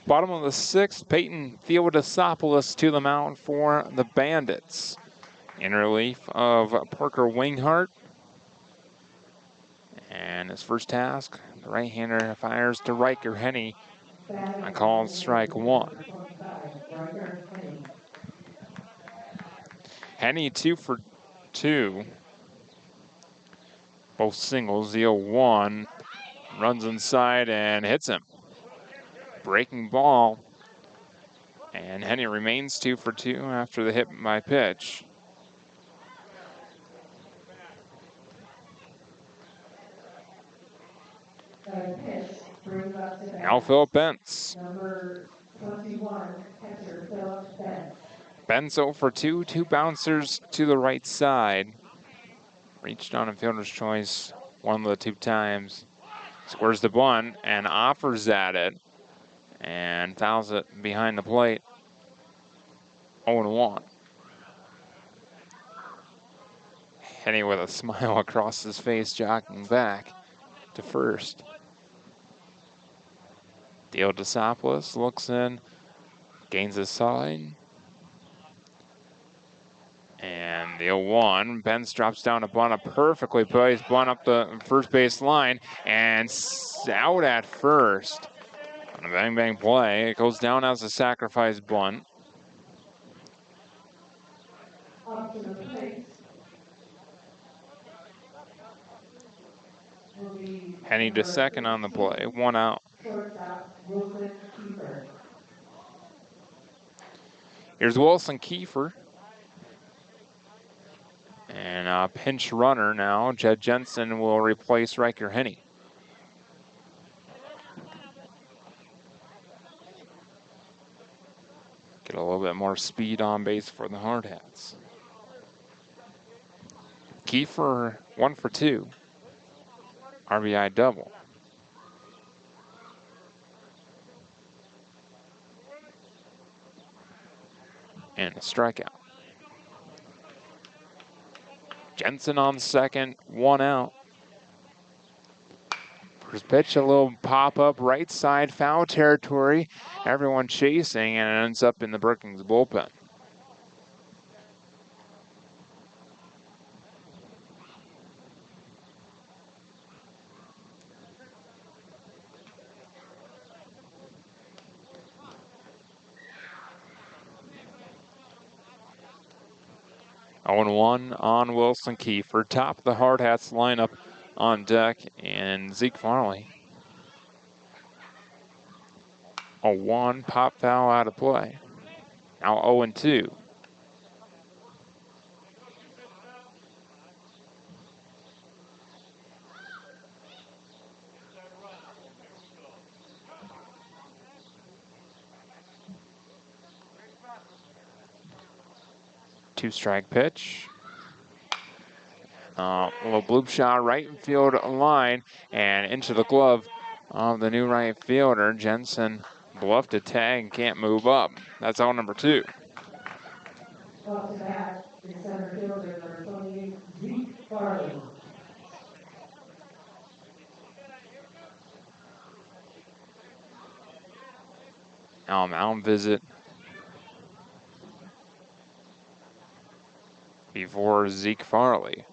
Bottom of the 6th, Peyton Theodosopoulos to the mound for the Bandits. In relief of Parker Winghart. And his first task, the right-hander fires to Riker Henny. I call strike 1. Henny 2 for 2. Both singles, the 0-1. Runs inside and hits him. Breaking ball. And Henny remains 2 for 2 after the hit by pitch. Now Philip Bentz. Number 21, catcher Philip Bentz. Bentz 0 for 2, 2 bouncers to the right side. Reached on a fielder's choice one of the 2 times. Squares the bunt and offers at it and fouls it behind the plate. 0-1. Henny with a smile across his face, jogging back to first. Theodosopoulos looks in, gains his side. And the 0-1, Benz drops down a bunt, a perfectly placed bunt up the first base line, and out at first. On a bang-bang play, it goes down as a sacrifice bunt. Up to the plate. Henny to second on the play, 1 out. Shortstop Wilson Kiefer. Here's Wilson Kiefer. And a pinch runner now. Jed Jensen will replace Riker Henny. Get a little bit more speed on base for the Hardhats. Kiefer 1 for 2. RBI double. And a strikeout. Jensen on second, 1 out. First pitch, a little pop-up right side, foul territory. Everyone chasing, and it ends up in the Brookings bullpen. Oh, 1 on Wilson Kiefer. Top of the Hardhats lineup on deck, and Zeke Farley. 0-1, pop foul out of play. Now 0-2. Two-strike pitch. A little bloop shot right field line and into the glove of the new right fielder. Jensen bluffed a tag, can't move up. That's out number 2. Up to bat is center fielder number 28, Zeke Farley. Now a mound visit before Zeke Farley.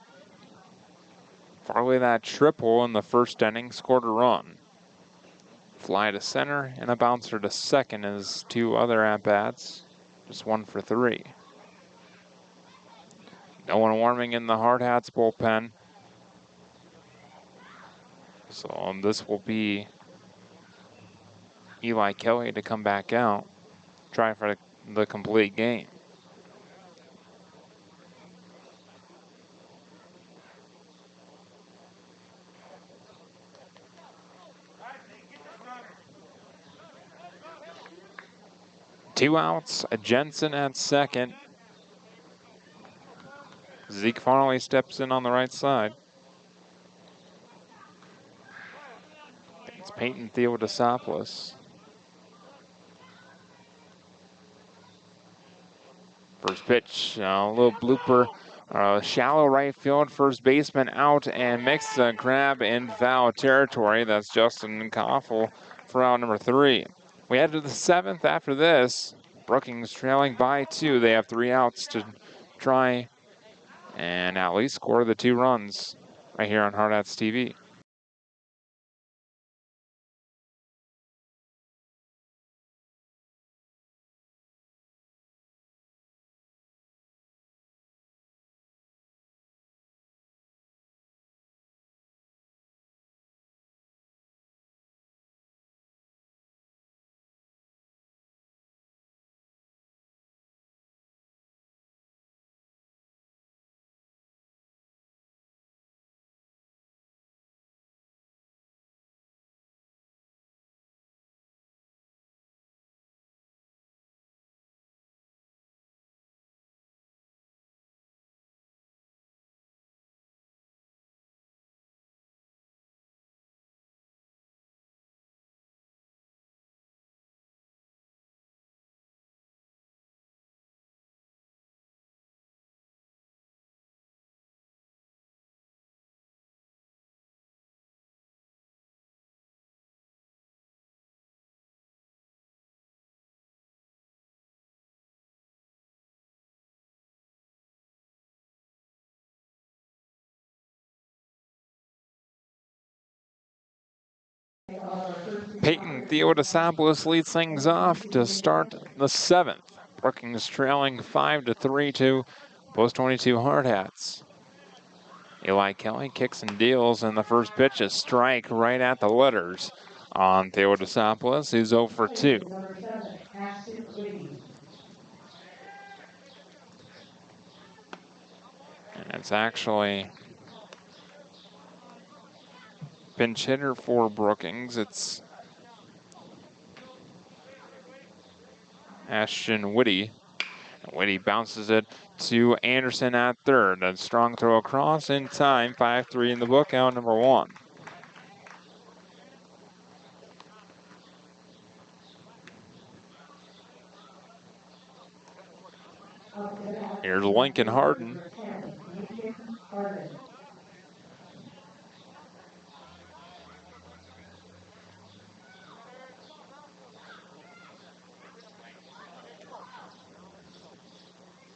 Farley, that triple in the first inning, scored a run. Fly to center and a bouncer to second. His 2 other at-bats, just 1 for 3. No one warming in the Hardhats bullpen. So this will be Eli Kelly to come back out, try for the complete game. Two outs, Jensen at second. Zeke Farley steps in on the right side. It's Peyton Theodosopoulos. First pitch, a little blooper, shallow right field, first baseman out and makes a grab in foul territory. That's Justin Koffel for out number 3. We head to the 7th after this. Brookings trailing by 2. They have 3 outs to try and at least score the 2 runs right here on Hardhats TV. Peyton Theodosopoulos leads things off to start the 7th. Brookings trailing 5-3 to Post 22 Hardhats. Eli Kelly kicks and deals, and the first pitch is strike right at the letters on Theodosopoulos. He's 0 for 2. And it's actually pinch hitter for Brookings. It's Ashton Whitty. Whitty bounces it to Anderson at third. A strong throw across in time. 5-3 in the book, out number 1. Here's Lincoln Harden.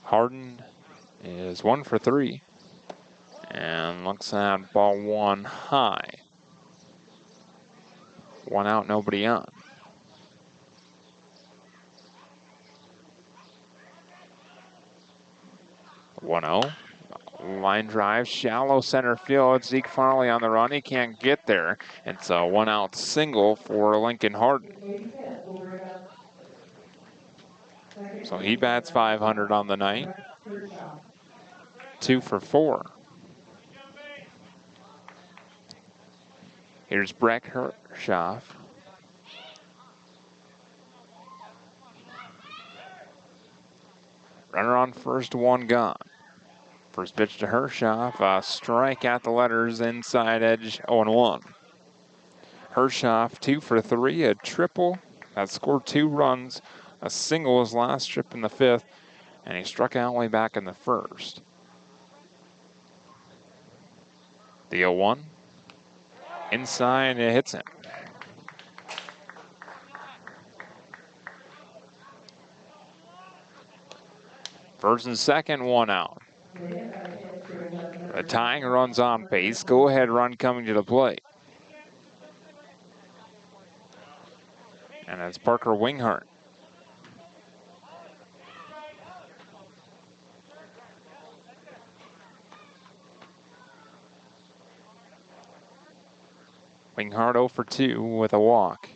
Harden is 1 for 3 and looks at ball 1 high. 1 out, nobody on. One 0. Line drive, shallow center field. Zeke Farley on the run. He can't get there. It's a 1 out single for Lincoln Harden. So he bats 500 on the night. 2 for 4. Here's Breck Hershoff. Runner on first, 1 gone. First pitch to Hershoff, a strike at the letters, inside edge, 0-1. Hershoff 2 for 3, a triple that scored 2 runs, a single his last trip in the 5th, and he struck out way back in the 1st. The 0-1, inside, it hits him. First and second, 1 out. The tying run's on base. Go-ahead run coming to the plate. And it's Parker Winghart. Winghart 0 for 2 with a walk.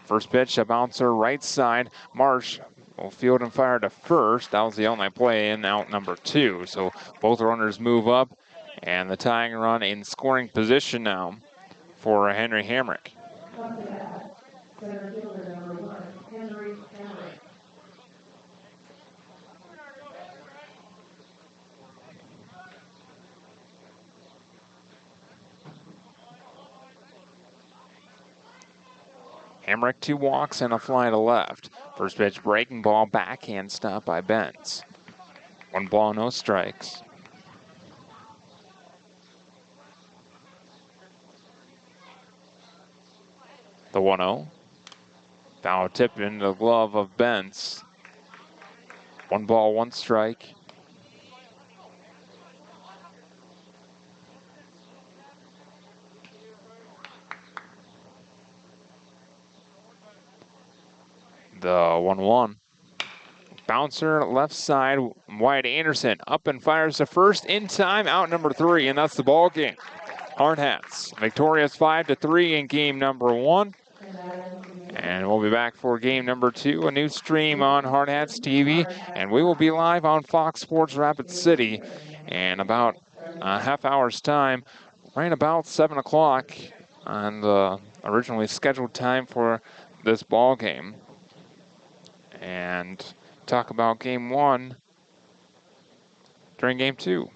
First pitch, a bouncer right side. Marsh will field and fire to first. That was the only play in out number 2. So both runners move up, and the tying run in scoring position now for Henry Hamrick. Hamrick 2 walks and a fly to left. First pitch, breaking ball, backhand stop by Benz. 1 ball, no strikes. The 1-0. Foul tip into the glove of Bentz. 1 ball, 1 strike. The 1-1. Bouncer left side, Wyatt Anderson up and fires to first in time, out number 3, and that's the ball game. Hardhats victorious 5-3 in game number 1. And we'll be back for game number 2, a new stream on Hardhats TV, and we will be live on Fox Sports Rapid City in about a half hour's time, right about 7 o'clock on the originally scheduled time for this ball game. And talk about game 1 during game 2.